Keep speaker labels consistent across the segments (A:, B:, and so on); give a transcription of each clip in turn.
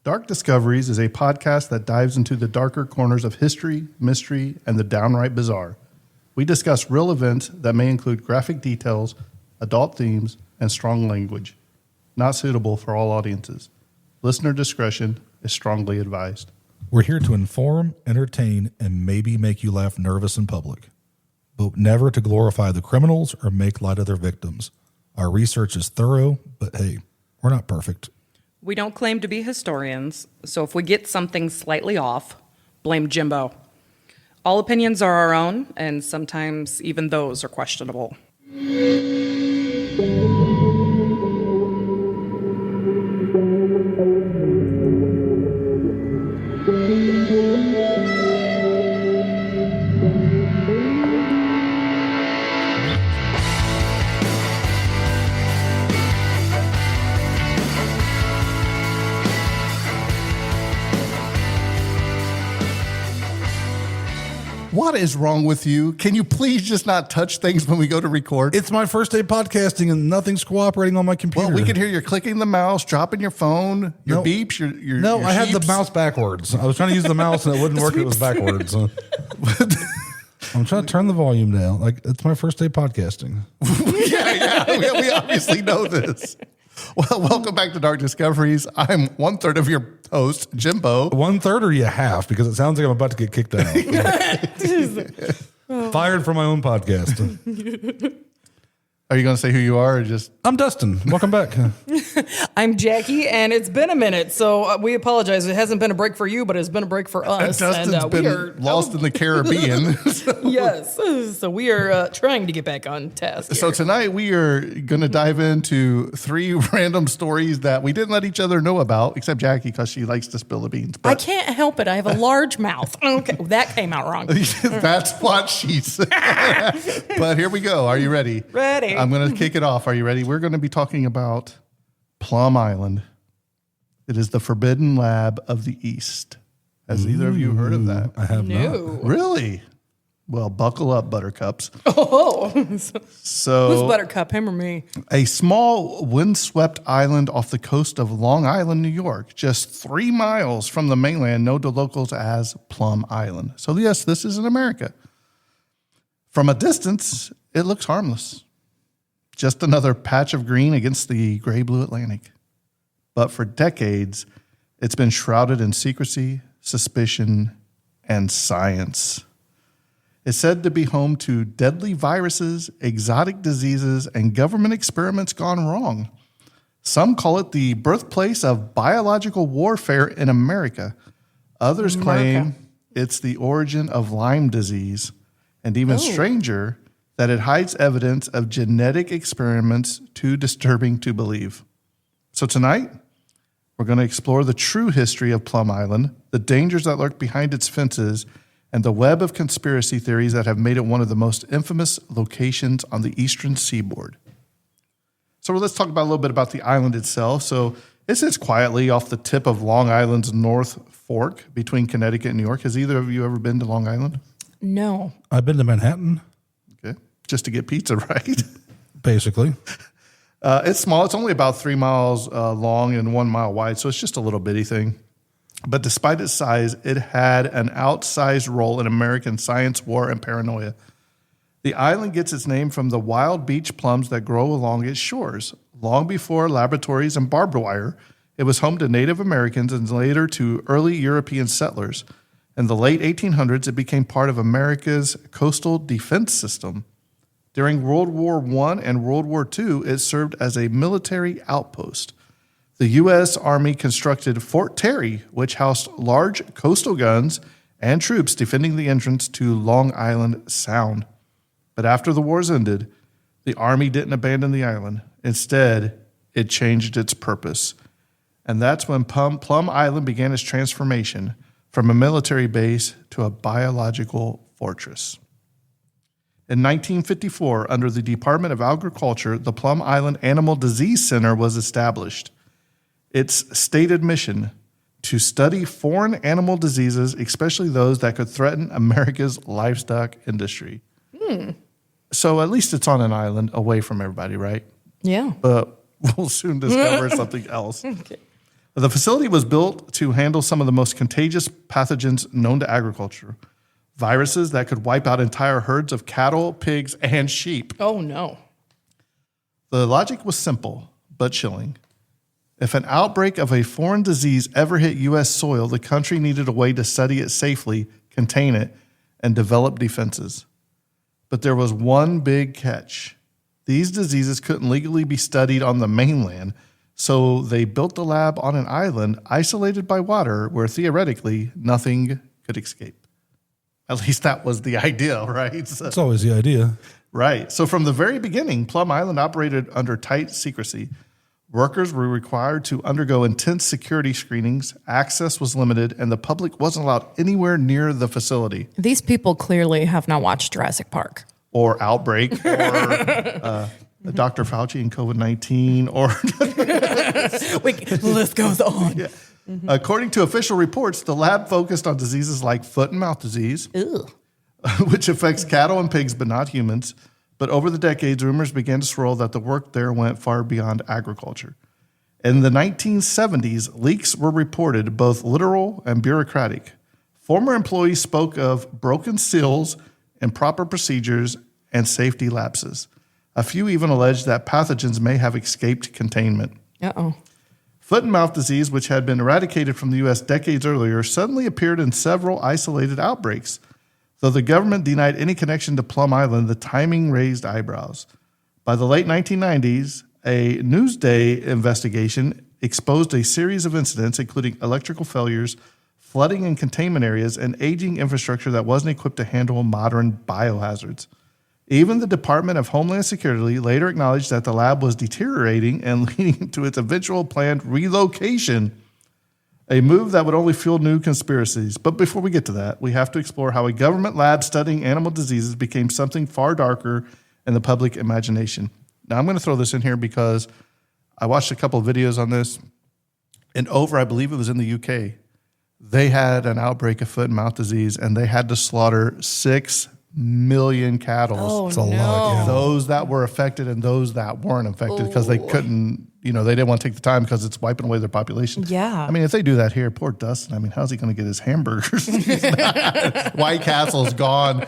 A: Dark Discoveries is a podcast that dives into the darker corners of history, mystery, and the downright bizarre. We discuss real events that may include graphic details, adult themes, and strong language. Not suitable for all audiences. Listener discretion is strongly advised.
B: We're here to inform, entertain, and maybe make you laugh nervous in public, but never to glorify the criminals or make light of their victims. Our research is thorough, but hey, we're not perfect.
C: We don't claim to be historians, so if we get something slightly off, blame Jimbo. All opinions are our own, and sometimes even those are questionable.
A: What is wrong with you? Can you please just not touch things when we go to record?
B: It's my first day podcasting and nothing's cooperating on my computer.
A: Well, we can hear you clicking the mouse, dropping your phone, your beeps, your
B: No, I had the
A: sheeps.
B: mouse backwards. I was trying to use the mouse and it wouldn't work. It was backwards. I'm trying to turn the volume down. Like, it's my first day podcasting.
A: Yeah, we obviously know this. Well, welcome back to Dark Discoveries. I'm one third of your host, Jimbo.
B: 1/3 or you half, because it sounds like I'm about to get kicked out. Fired from my own podcast.
A: Are you going to say who you are or just...
B: I'm Dustin. Welcome back.
C: I'm Jackie, and it's been a minute, so we apologize. It hasn't been a break for you, but it's been a break for us.
A: Dustin's been lost in the Caribbean.
C: Yes, so we are trying to get back on task here.
A: So tonight we are going to dive into 3 random stories that we didn't let each other know about, except Jackie because she likes to spill the beans.
C: I can't help it. I have a large mouth. Okay, that came out wrong.
A: That's what she said. But here we go. Are you ready?
C: Ready.
A: I'm going to kick it off. Are you ready? We're going to be talking about Plum Island. It is the forbidden lab of the East. Has either of you heard of that?
B: I have not.
A: Really? Well, buckle up, buttercups.
C: Oh,
A: So,
C: who's Buttercup, him or me?
A: a small windswept island off the coast of Long Island, New York, just 3 miles from the mainland, known to locals as Plum Island. So, yes, this is in America. From a distance, it looks harmless. Just another patch of green against the gray-blue Atlantic. But for decades, it's been shrouded in secrecy, suspicion, and science. It's said to be home to deadly viruses, exotic diseases, and government experiments gone wrong. Some call it the birthplace of biological warfare in America. Others claim it's the origin of Lyme disease. And even stranger, that it hides evidence of genetic experiments too disturbing to believe. So tonight, we're going to explore the true history of Plum Island, the dangers that lurk behind its fences, and the web of conspiracy theories that have made it one of the most infamous locations on the eastern seaboard. So let's talk about a little bit about the island itself. So it sits quietly off the tip of Long Island's North Fork between Connecticut and New York. Has either of you ever been to Long Island?
C: No.
B: I've been to Manhattan,
A: Okay. Just to get pizza, right?
B: basically.
A: It's small. It's only about 3 miles long and 1 mile wide, so it's just a little bitty thing. But despite its size, it had an outsized role in American science, war, and paranoia. The island gets its name from the wild beach plums that grow along its shores. Long before laboratories and barbed wire, it was home to Native Americans and later to early European settlers. In the late 1800s, it became part of America's coastal defense system. During World War I and World War II, it served as a military outpost. The U.S. Army constructed Fort Terry, which housed large coastal guns and troops defending the entrance to Long Island Sound. But after the wars ended, the Army didn't abandon the island. Instead, it changed its purpose. And that's when Plum Island began its transformation from a military base to a biological fortress. In 1954, under the Department of Agriculture, the Plum Island Animal Disease Center was established. Its stated mission, to study foreign animal diseases, especially those that could threaten America's livestock industry. So at least it's on an island away from everybody, right?
C: Yeah.
A: But we'll soon discover something else.
C: Okay.
A: The facility was built to handle some of the most contagious pathogens known to agriculture, viruses that could wipe out entire herds of cattle, pigs, and sheep.
C: Oh, no.
A: The logic was simple, but chilling. If an outbreak of a foreign disease ever hit U.S. soil, the country needed a way to study it safely, contain it, and develop defenses. But there was one big catch. These diseases couldn't legally be studied on the mainland, so they built the lab on an island isolated by water where theoretically nothing could escape. At least that was the idea, right? So,
B: It's always the idea.
A: right. So from the very beginning, Plum Island operated under tight secrecy. Workers were required to undergo intense security screenings, access was limited, and the public wasn't allowed anywhere near the facility.
D: These people clearly have not watched Jurassic Park.
A: Or Outbreak, or Dr. Fauci and COVID-19, or
C: The list goes on.
A: according to official reports, the lab focused on diseases like foot and mouth disease, which affects cattle and pigs but not humans. But over the decades, rumors began to swirl that the work there went far beyond agriculture. In the 1970s, leaks were reported, both literal and bureaucratic. Former employees spoke of broken seals, improper procedures, and safety lapses. A few even alleged that pathogens may have escaped containment.
D: Uh-oh.
A: Foot and mouth disease, which had been eradicated from the U.S. decades earlier, suddenly appeared in several isolated outbreaks. Though the government denied any connection to Plum Island, the timing raised eyebrows. By the late 1990s, a Newsday investigation exposed a series of incidents, including electrical failures, flooding in containment areas, and aging infrastructure that wasn't equipped to handle modern biohazards. Even the Department of Homeland Security later acknowledged that the lab was deteriorating and leading to its eventual planned relocation, a move that would only fuel new conspiracies. But before we get to that, we have to explore how a government lab studying animal diseases became something far darker in the public imagination. Now, I'm going to throw this in here because I watched a couple of videos on this, and I believe it was in the UK, they had an outbreak of foot and mouth disease, and they had to slaughter 6 million cattle.
D: Oh,
B: It's a lot. Yeah.
A: Those that were affected and those that weren't affected because they couldn't, they didn't want to take the time because it's wiping away their population.
D: Yeah.
A: I mean, if they do that here, poor Dustin, I mean, how's he going to get his hamburgers? White Castle's gone.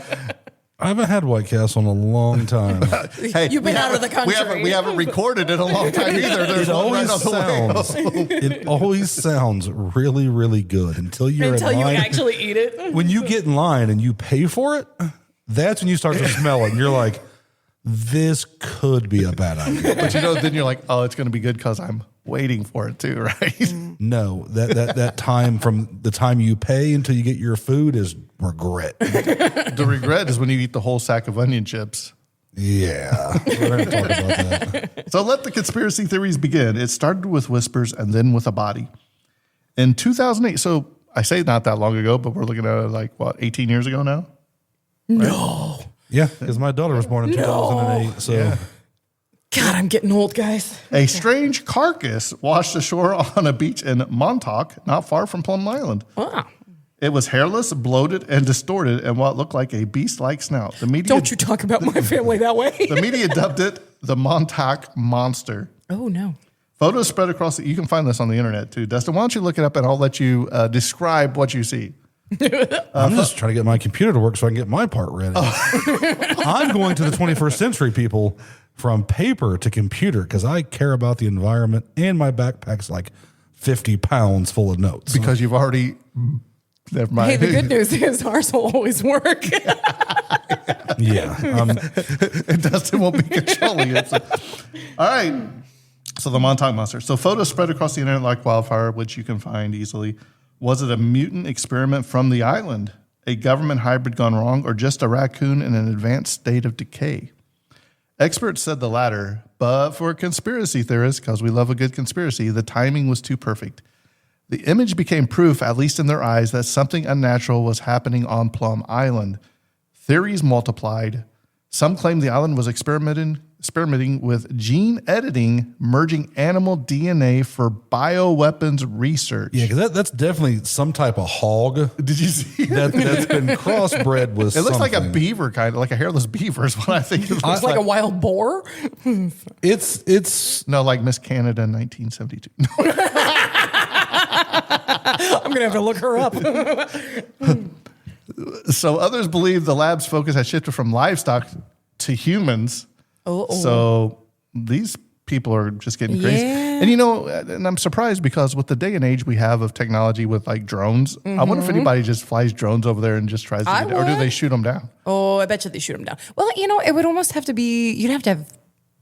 B: I haven't had White Castle in a long time.
A: Hey,
C: You've been out of the country.
A: We haven't recorded in a long time either. There's
B: It
A: one
B: always
A: right on the way
B: sounds.
A: home.
B: It always sounds really, really good until you're
C: Until
B: in
C: you
B: line.
C: actually eat it.
B: When you get in line and you pay for it, that's when you start to smell it. And you're like, this could be a bad idea.
A: But then you're like, oh, it's going to be good because I'm waiting for it too, right?
B: No, that time from the time you pay until you get your food is regret.
A: The regret is when you eat the whole sack of onion chips.
B: Yeah, we're going to talk about that.
A: So let the conspiracy theories begin. It started with whispers and then with a body. In 2008, so I say not that long ago, but we're looking at 18 years ago now?
C: No.
B: Yeah, because my daughter was born in 2008. So
A: Yeah.
C: God, I'm getting old, guys.
A: A strange carcass washed ashore on a beach in Montauk, not far from Plum Island.
C: Wow.
A: It was hairless, bloated, and distorted, and what looked like a beast-like snout. The media,
C: Don't you talk about my family that way.
A: the media dubbed it the Montauk Monster.
C: Oh, no.
A: Photos spread across you can find this on the internet too. Dustin, why don't you look it up and I'll let you describe what you see.
B: I'm just trying to get my computer to work so I can get my part ready. I'm going to the 21st century, people, from paper to computer because I care about the environment and my backpack's like 50 pounds full of notes.
A: Because you've already... Never mind.
C: Hey, the good news is ours will always work.
B: Yeah.
A: And Dustin won't be controlling it. So. All right. So the Montauk Monster. So photos spread across the internet like wildfire, which you can find easily. Was it a mutant experiment from the island, a government hybrid gone wrong, or just a raccoon in an advanced state of decay? Experts said the latter, but for conspiracy theorists, because we love a good conspiracy, the timing was too perfect. The image became proof, at least in their eyes, that something unnatural was happening on Plum Island. Theories multiplied. Some claimed the island was experimenting with gene editing, merging animal DNA for bioweapons research.
B: Yeah, because that's definitely some type of hog
A: Did you see
B: that's been crossbred with
A: It looks like a
B: something.
A: beaver, kind of like a hairless beaver is what I think it looks
C: It's like a wild boar.
B: It's
A: No, like Miss Canada in 1972.
C: going to have to look her up.
A: So others believe the lab's focus has shifted from livestock to humans. So these people are just getting crazy. And and I'm surprised because with the day and age we have of technology with like drones, I wonder if anybody just flies drones over there and just tries to get it, or do they shoot them down?
D: Oh, I bet you they shoot them down. Well, it would almost have to be, you'd have to have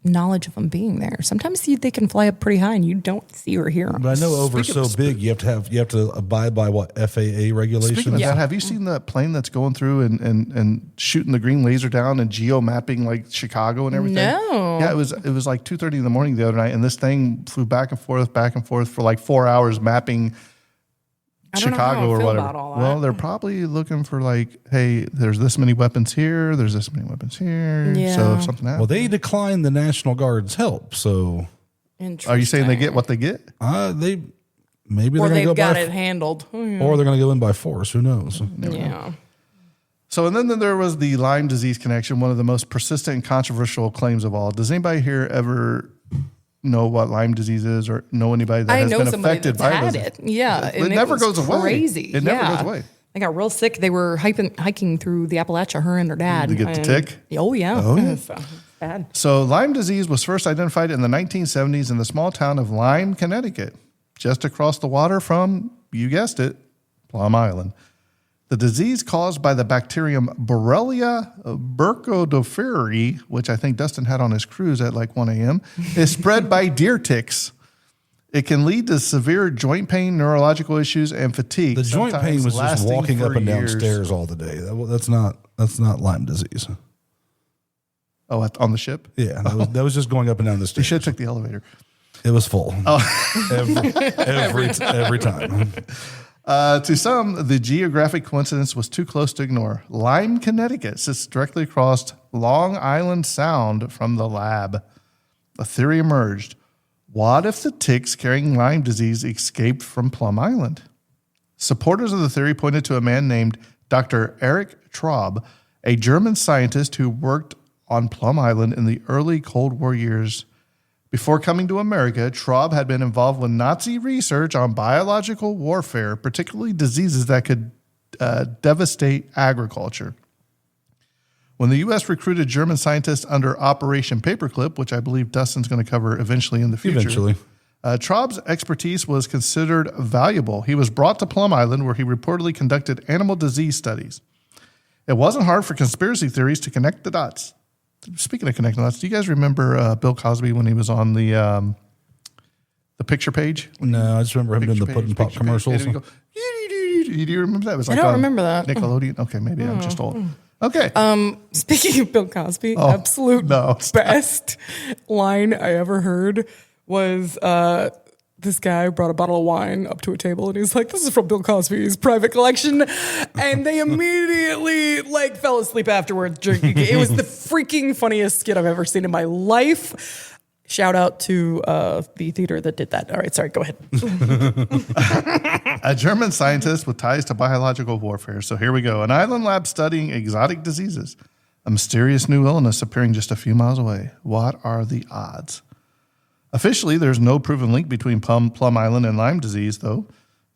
D: knowledge of them being there. Sometimes they can fly up pretty high and you don't see or hear them.
B: But I know over big, you have to abide by what FAA regulations.
A: Speaking of that, have you seen that plane that's going through and shooting the green laser down and geo mapping like Chicago and everything?
D: No.
A: Yeah, it was like 2:30 in the morning the other night, and this thing flew back and forth for like 4 hours mapping Chicago or whatever. Well, they're probably looking for like, hey, there's this many weapons here, there's this many weapons here.
D: Yeah.
A: So if something happens.
B: Well, they declined the National Guard's help, so
A: are you saying they get what they get?
B: Maybe
D: Or
B: they're going to go
D: got
B: by
D: it handled.
B: or they're going to go in by force. Who knows?
D: Yeah.
A: So, and then there was the Lyme disease connection, one of the most persistent and controversial claims of all. Does anybody here ever know what Lyme disease is, or know anybody that has been affected by
D: it? Yeah.
A: It never goes away.
D: Crazy.
A: It never goes away.
D: I got real sick. They were hiking through the Appalachia, her and her dad.
A: Did you get the tick?
D: Oh, yeah.
A: Oh, yeah.
D: So, bad.
A: So Lyme disease was first identified in the 1970s in the small town of Lyme, Connecticut, just across the water from, you guessed it, Plum Island. The disease caused by the bacterium Borrelia burgdorferi, which I think Dustin had on his cruise at like 1 a.m., is spread by deer ticks. It can lead to severe joint pain, neurological issues, and fatigue.
B: The joint pain was just walking up and down stairs all the day. That's not Lyme disease.
A: Oh, on the ship?
B: Yeah, that was just going up and down the
A: You
B: stairs.
A: should have took the elevator.
B: It was full. Every time.
A: To some, the geographic coincidence was too close to ignore. Lyme, Connecticut sits directly across Long Island Sound from the lab. A theory emerged. What if the ticks carrying Lyme disease escaped from Plum Island? Supporters of the theory pointed to a man named Dr. Erich Traub, a German scientist who worked on Plum Island in the early Cold War years. Before coming to America, Traub had been involved with Nazi research on biological warfare, particularly diseases that could devastate agriculture. When the U.S. recruited German scientists under Operation Paperclip, which I believe Dustin's going to cover eventually in the future, Traub's expertise was considered valuable. He was brought to Plum Island, where he reportedly conducted animal disease studies. It wasn't hard for conspiracy theories to connect the dots. Speaking of connecting dots, do you guys remember Bill Cosby when he was on the picture page?
B: No, I just remember him doing the pudding pop commercials.
A: Do you remember that? It was
D: I don't remember that.
A: Nickelodeon. Okay, maybe I'm just old. Okay.
D: Speaking of Bill Cosby, best line I ever heard was this guy brought a bottle of wine up to a table and he's like, "This is from Bill Cosby's private collection," and they immediately fell asleep afterwards drinking. It was the freaking funniest skit I've ever seen in my life. Shout out to the theater that did that. All right, sorry, go ahead.
A: A German scientist with ties to biological warfare. So here we go. An island lab studying exotic diseases. A mysterious new illness appearing just a few miles away. What are the odds? Officially, there's no proven link between Plum Island and Lyme disease, though.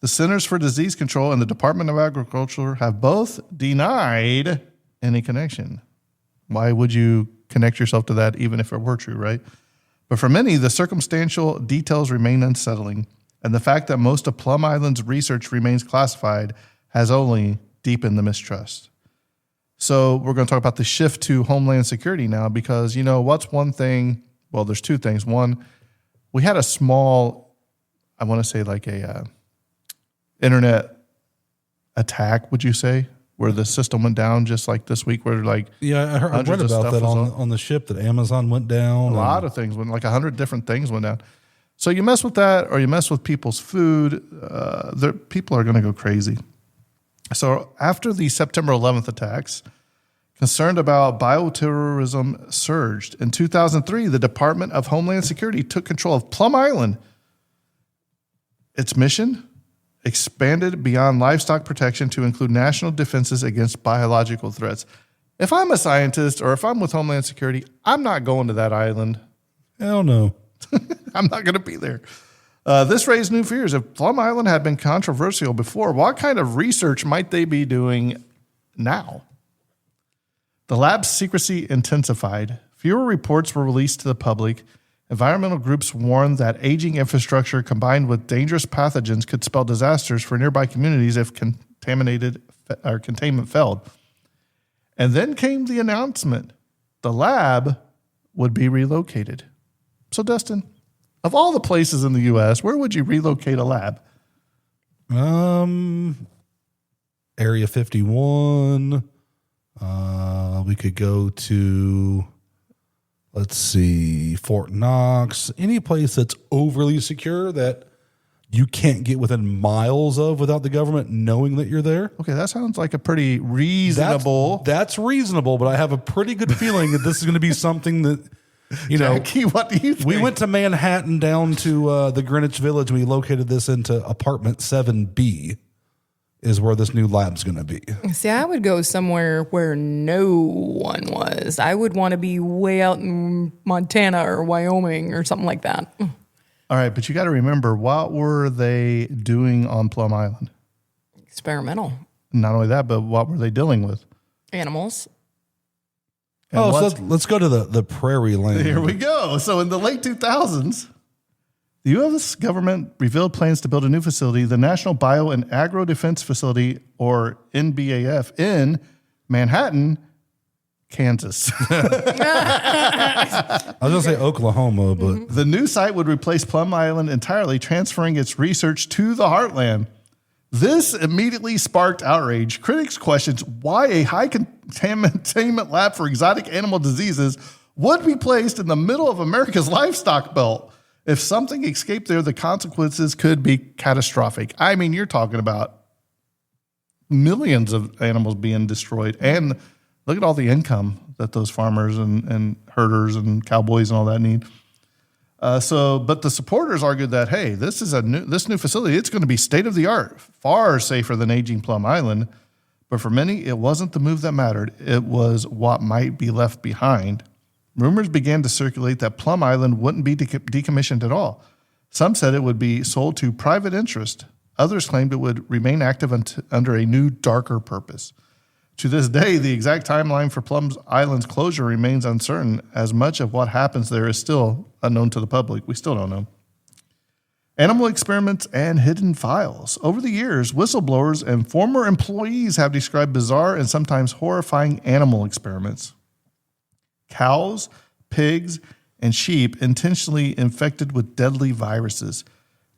A: The Centers for Disease Control and the Department of Agriculture have both denied any connection. Why would you connect yourself to that, even if it were true, right? But for many, the circumstantial details remain unsettling, and the fact that most of Plum Island's research remains classified has only deepened the mistrust. So we're going to talk about the shift to Homeland Security now, because, what's one thing? Well, there's two things. One, we had a small, I want to say like a internet attack, would you say, where the system went down just like this week, where I
B: read about that on the ship that Amazon went down.
A: A lot of things went, like 100 different things went down. So you mess with that, or you mess with people's food, people are going to go crazy. So after the September 11th attacks, concerned about bioterrorism surged. In 2003, the Department of Homeland Security took control of Plum Island. Its mission expanded beyond livestock protection to include national defenses against biological threats. If I'm a scientist or if I'm with Homeland Security, I'm not going to that island.
B: Hell no.
A: I'm not going to be there. This raised new fears. If Plum Island had been controversial before, what kind of research might they be doing now? The lab's secrecy intensified. Fewer reports were released to the public. Environmental groups warned that aging infrastructure combined with dangerous pathogens could spell disasters for nearby communities if containment failed. And then came the announcement. The lab would be relocated. So, Dustin, of all the places in the U.S., where would you relocate a lab?
B: Area 51. We could go to, let's see, Fort Knox. Any place that's overly secure that you can't get within miles of without the government knowing that you're there.
A: Okay, that sounds like a pretty reasonable.
B: That's reasonable, but I have a pretty good feeling that this is going to be something that,
A: Jackie, what do you think?
B: We went to Manhattan down to the Greenwich Village. And we located this into apartment 7B is where this new lab's going to be.
D: See, I would go somewhere where no one was. I would want to be way out in Montana or Wyoming or something like that.
A: All right, but you got to remember, what were they doing on Plum Island?
D: Experimental.
A: Not only that, but what were they dealing with?
D: Animals.
A: And
B: so let's go to the prairie land.
A: Here we go. So in the late 2000s, the U.S. government revealed plans to build a new facility, the National Bio and Agro Defense Facility, or NBAF, in Manhattan, Kansas.
B: I was going to say Oklahoma, but
A: The new site would replace Plum Island entirely, transferring its research to the heartland. This immediately sparked outrage. Critics questioned why a high containment lab for exotic animal diseases would be placed in the middle of America's livestock belt. If something escaped there, the consequences could be catastrophic. I mean, you're talking about millions of animals being destroyed. And look at all the income that those farmers and herders and cowboys and all that need. But the supporters argued that, hey, this new facility, it's going to be state of the art, far safer than aging Plum Island. But for many, it wasn't the move that mattered. It was what might be left behind. Rumors began to circulate that Plum Island wouldn't be decommissioned at all. Some said it would be sold to private interest. Others claimed it would remain active under a new, darker purpose. To this day, the exact timeline for Plum Island's closure remains uncertain, as much of what happens there is still unknown to the public. We still don't know. Animal experiments and hidden files. Over the years, whistleblowers and former employees have described bizarre and sometimes horrifying animal experiments. Cows, pigs, and sheep intentionally infected with deadly viruses.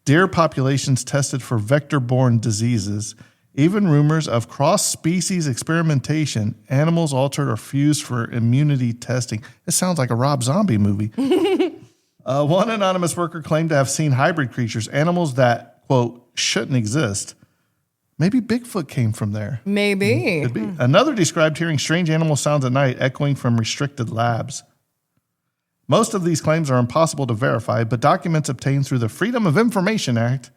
A: Deer populations tested for vector-borne diseases. Even rumors of cross-species experimentation, animals altered or fused for immunity testing. It sounds like a Rob Zombie movie. One anonymous worker claimed to have seen hybrid creatures, animals that, quote, shouldn't exist. Maybe Bigfoot came from there.
D: Maybe.
A: Could be. Another described hearing strange animal sounds at night echoing from restricted labs. Most of these claims are impossible to verify, but documents obtained through the Freedom of Information Act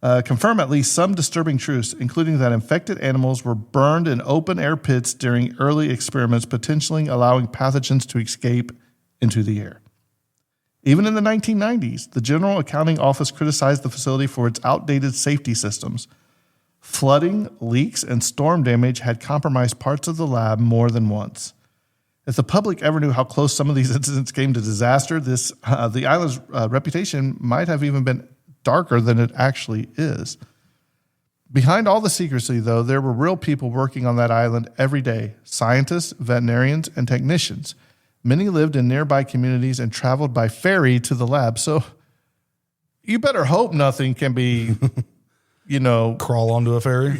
A: confirm at least some disturbing truths, including that infected animals were burned in open-air pits during early experiments, potentially allowing pathogens to escape into the air. Even in the 1990s, the General Accounting Office criticized the facility for its outdated safety systems. Flooding, leaks, and storm damage had compromised parts of the lab more than once. If the public ever knew how close some of these incidents came to disaster, the island's reputation might have even been darker than it actually is. Behind all the secrecy, though, there were real people working on that island every day: scientists, veterinarians, and technicians. Many lived in nearby communities and traveled by ferry to the lab. So you better hope nothing can be,
B: crawl onto a ferry.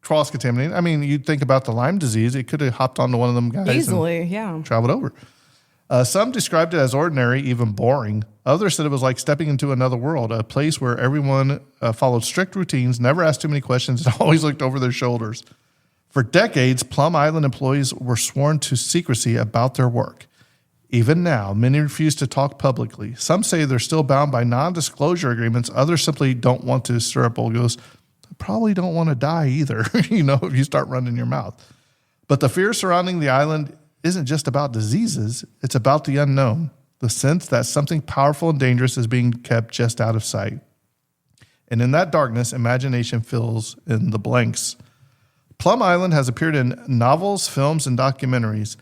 A: Cross-contaminated. I mean, you'd think about the Lyme disease. It could have hopped onto one of them guys.
D: Easily, yeah.
A: Traveled over. Some described it as ordinary, even boring. Others said it was like stepping into another world, a place where everyone followed strict routines, never asked too many questions, and always looked over their shoulders. For decades, Plum Island employees were sworn to secrecy about their work. Even now, many refuse to talk publicly. Some say they're still bound by non-disclosure agreements. Others simply don't want to stir up old ghosts. Probably don't want to die either, if you start running your mouth. But the fear surrounding the island isn't just about diseases. It's about the unknown. the sense that something powerful and dangerous is being kept just out of sight. And in that darkness, imagination fills in the blanks. Plum Island has appeared in novels, films, and documentaries.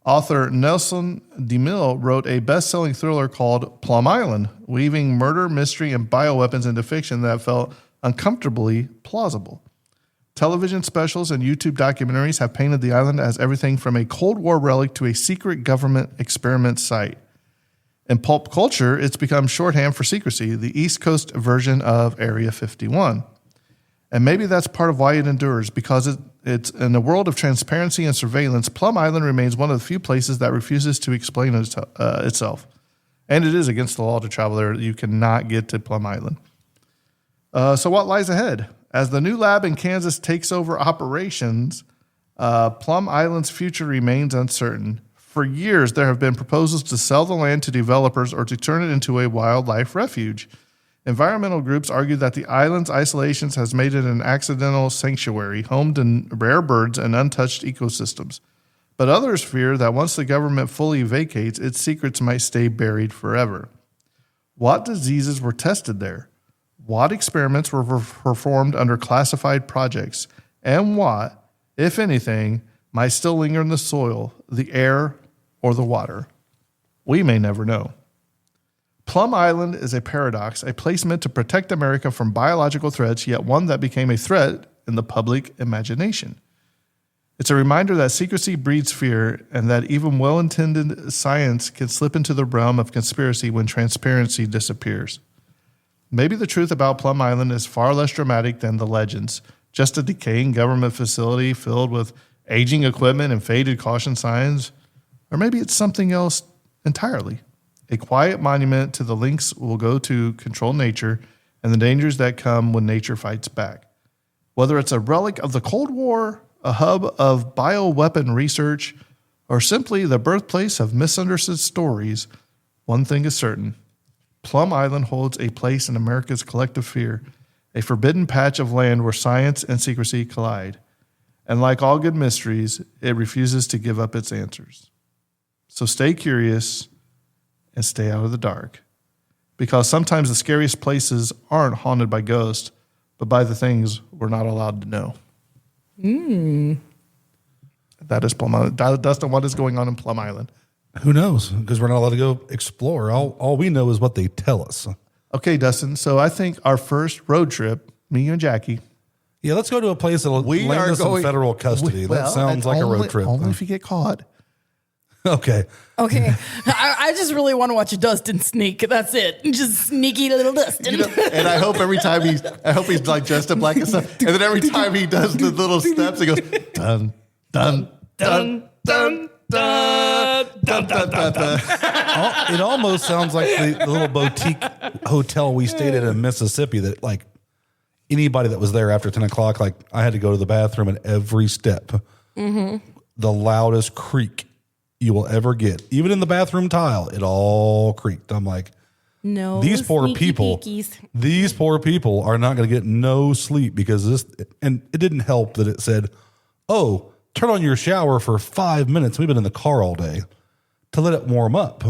A: Author Nelson DeMille wrote a best-selling thriller called Plum Island, weaving murder, mystery, and bioweapons into fiction that felt uncomfortably plausible. Television specials and YouTube documentaries have painted the island as everything from a Cold War relic to a secret government experiment site. In pulp culture, it's become shorthand for secrecy, the East Coast version of Area 51. And maybe that's part of why it endures, because it's in a world of transparency and surveillance, Plum Island remains one of the few places that refuses to explain itself. And it is against the law to travel there. You cannot get to Plum Island. So what lies ahead? As the new lab in Kansas takes over operations, Plum Island's future remains uncertain. For years, there have been proposals to sell the land to developers or to turn it into a wildlife refuge. Environmental groups argue that the island's isolation has made it an accidental sanctuary, home to rare birds and untouched ecosystems. But others fear that once the government fully vacates, its secrets might stay buried forever. What diseases were tested there? What experiments were performed under classified projects? And what, if anything, might still linger in the soil, the air, or the water? We may never know. Plum Island is a paradox, a place meant to protect America from biological threats, yet one that became a threat in the public imagination. It's a reminder that secrecy breeds fear and that even well-intended science can slip into the realm of conspiracy when transparency disappears. Maybe the truth about Plum Island is far less dramatic than the legends, just a decaying government facility filled with aging equipment and faded caution signs. Or maybe it's something else entirely. A quiet monument to the lengths we'll go to control nature and the dangers that come when nature fights back. Whether it's a relic of the Cold War, a hub of bioweapon research, or simply the birthplace of misunderstood stories, one thing is certain. Plum Island holds a place in America's collective fear, a forbidden patch of land where science and secrecy collide. And like all good mysteries, it refuses to give up its answers. So stay curious and stay out of the dark. Because sometimes the scariest places aren't haunted by ghosts, but by the things we're not allowed to know. That is Plum Island. Dustin, what is going on in Plum Island?
B: Who knows? Because we're not allowed to go explore. All we know is what they tell us.
A: Okay, Dustin. So I think our first road trip, me and Jackie.
B: Yeah, let's go to a place that'll land us in federal custody. That sounds like a road trip.
A: Only if you get caught.
B: Okay.
D: Okay. I just really want to watch a Dustin sneak. That's it. Just sneaky little Dustin.
A: And I hope every time he's like dressed up like stuff. And then every time he does the little steps, he goes dun dun dun dun.
B: It almost sounds like the little boutique hotel we stayed at in Mississippi that like anybody that was there after 10 o'clock, like I had to go to the bathroom at every step. Mm-hmm. The loudest creak you will ever get. Even in the bathroom tile, it all creaked. I'm like,
D: no,
B: these poor people are not going to get no sleep because this, and it didn't help that it said, oh, turn on your shower for 5 minutes. We've been in the car all day to let it warm up.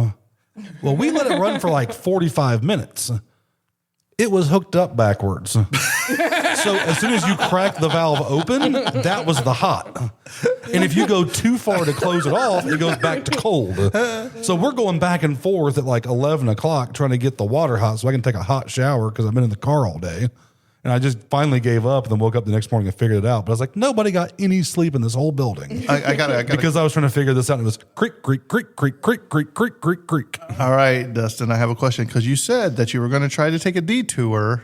B: Well, we let it run for like 45 minutes. It was hooked up backwards. So as soon as you crack the valve open, that was the hot. And if you go too far to close it off, it goes back to cold. So we're going back and forth at like 11 o'clock trying to get the water hot so I can take a hot shower because I've been in the car all day. And I just finally gave up and then woke up the next morning and figured it out. But I was like, nobody got any sleep in this whole building.
A: I got it.
B: Because I was trying to figure this out. And it was creak, creak, creak, creak, creak, creak, creak, creak, creak.
A: All right, Dustin, I have a question. Because you said that you were going to try to take a detour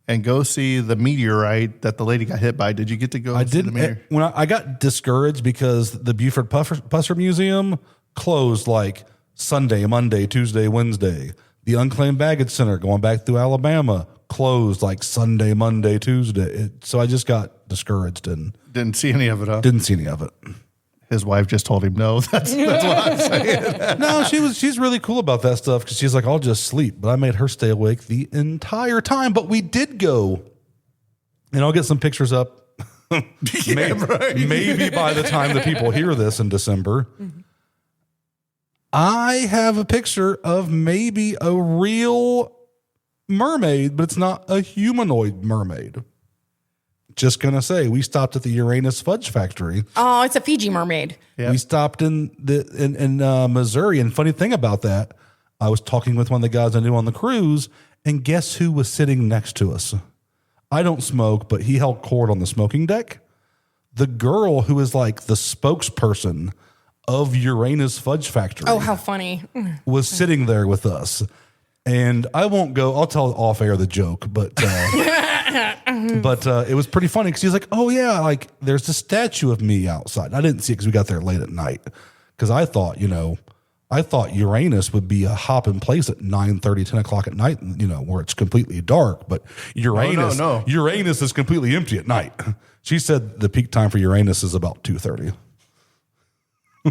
A: and go see the meteorite that the lady got hit by. Did you get to go see the meteorite?
B: When I got discouraged because the Buford Pusser Museum closed like Sunday, Monday, Tuesday, Wednesday. The Unclaimed Baggage Center going back through Alabama closed like Sunday, Monday, Tuesday. So I just got discouraged and
A: didn't see any of it. Huh?
B: Didn't see any of it.
A: His wife just told him no. That's what I'm saying.
B: No, she's really cool about that stuff because she's like, I'll just sleep. But I made her stay awake the entire time. But we did go, and I'll get some pictures up. Maybe by the time the people hear this in December. Mm-hmm. I have a picture of maybe a real mermaid, but it's not a humanoid mermaid. Just gonna say, we stopped at the Uranus Fudge Factory.
D: Oh, it's a Fiji mermaid.
A: Yeah.
B: We stopped in Missouri, and funny thing about that, I was talking with one of the guys I knew on the cruise, and guess who was sitting next to us? I don't smoke, but he held court on the smoking deck. The girl who is like the spokesperson of Uranus Fudge Factory.
D: Oh, how funny.
B: Was sitting there with us. And I won't go, I'll tell off air the joke, but it was pretty funny because he was like, oh yeah, like there's a statue of me outside. I didn't see it because we got there late at night. Because I thought Uranus would be a hop in place at 9:30, 10 o'clock at night, where it's completely dark. But Uranus is completely empty at night. She said the peak time for Uranus is about 2:30.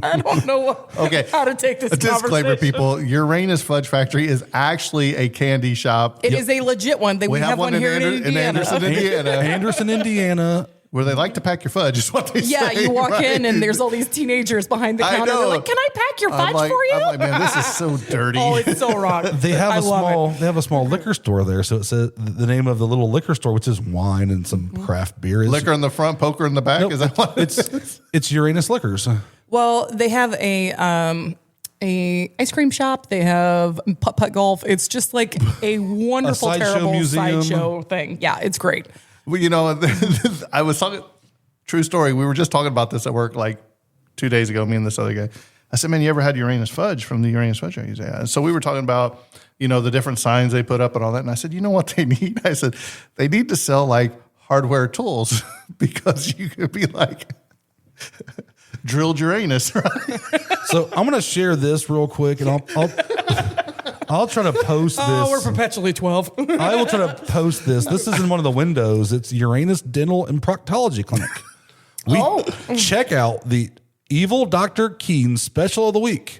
D: I don't know how to take this
A: Disclaimer,
D: conversation.
A: people. Uranus Fudge Factory is actually a candy shop.
D: It is a legit one. We have one here in Indiana.
A: Anderson, Indiana.
B: Anderson, Indiana.
A: Where they like to pack your fudge is what they say.
D: Yeah, you walk
A: right?
D: in and there's all these teenagers behind the
A: I
D: counter.
A: know.
D: They're like, "Can I pack your fudge for you?"
A: I'm like, man, this is so dirty.
D: Oh, it's so wrong.
B: They have
D: I love it.
B: They have a small liquor store there, so it says the name of the little liquor store, which is wine and some craft beer.
A: Liquor in the front, poker in the back.
B: Nope,
A: Is that what
B: it's Uranus Liquors.
D: Well, they have a ice cream shop. They have putt golf. It's just like a wonderful,
B: sideshow
D: terrible
B: museum.
D: sideshow thing. Yeah, it's great.
A: Well, I was talking. True story. We were just talking about this at work like 2 days ago. Me and this other guy. I said, "Man, you ever had Uranus Fudge from the Uranus Fudge?" He said, "Yeah." And so we were talking about the different signs they put up and all that. And I said, "You know what they need?" I said, "They need to sell like hardware tools because you could be like." Drilled Uranus, right?
B: So I'm going to share this real quick, and I'll try to post this.
D: Oh, we're perpetually 12.
B: I will try to post this. This is in one of the windows. It's Uranus Dental and Proctology Clinic. Check out the Evil Dr. Keen special of the week: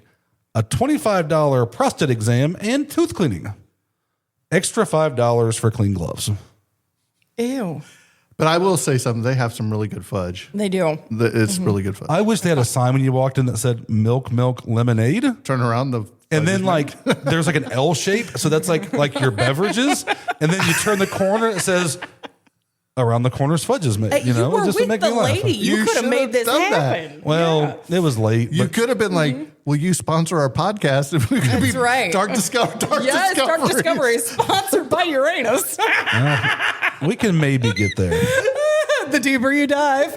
B: a $25 prostate exam and tooth cleaning. Extra $5 for clean gloves.
D: Ew.
A: But I will say something. They have some really good fudge.
D: They do.
A: It's really good fudge.
B: I wish they had a sign when you walked in that said milk lemonade.
A: Turn around
B: And then there's like an L shape. So that's like your beverages. And then you turn the corner, it says around the corner's fudges.
D: You were
B: just
D: with
B: make
D: the
B: me laugh.
D: lady. You could have
A: should
D: made
A: have
D: this
A: done that.
D: happen.
B: Well, it was late.
A: You
B: but
A: could have been like, will you sponsor our podcast? If we could
D: That's
A: be
D: right.
A: Dark Discovery.
D: Yes, Dark Discovery is sponsored by Uranus.
B: we can maybe get there.
D: The deeper you dive.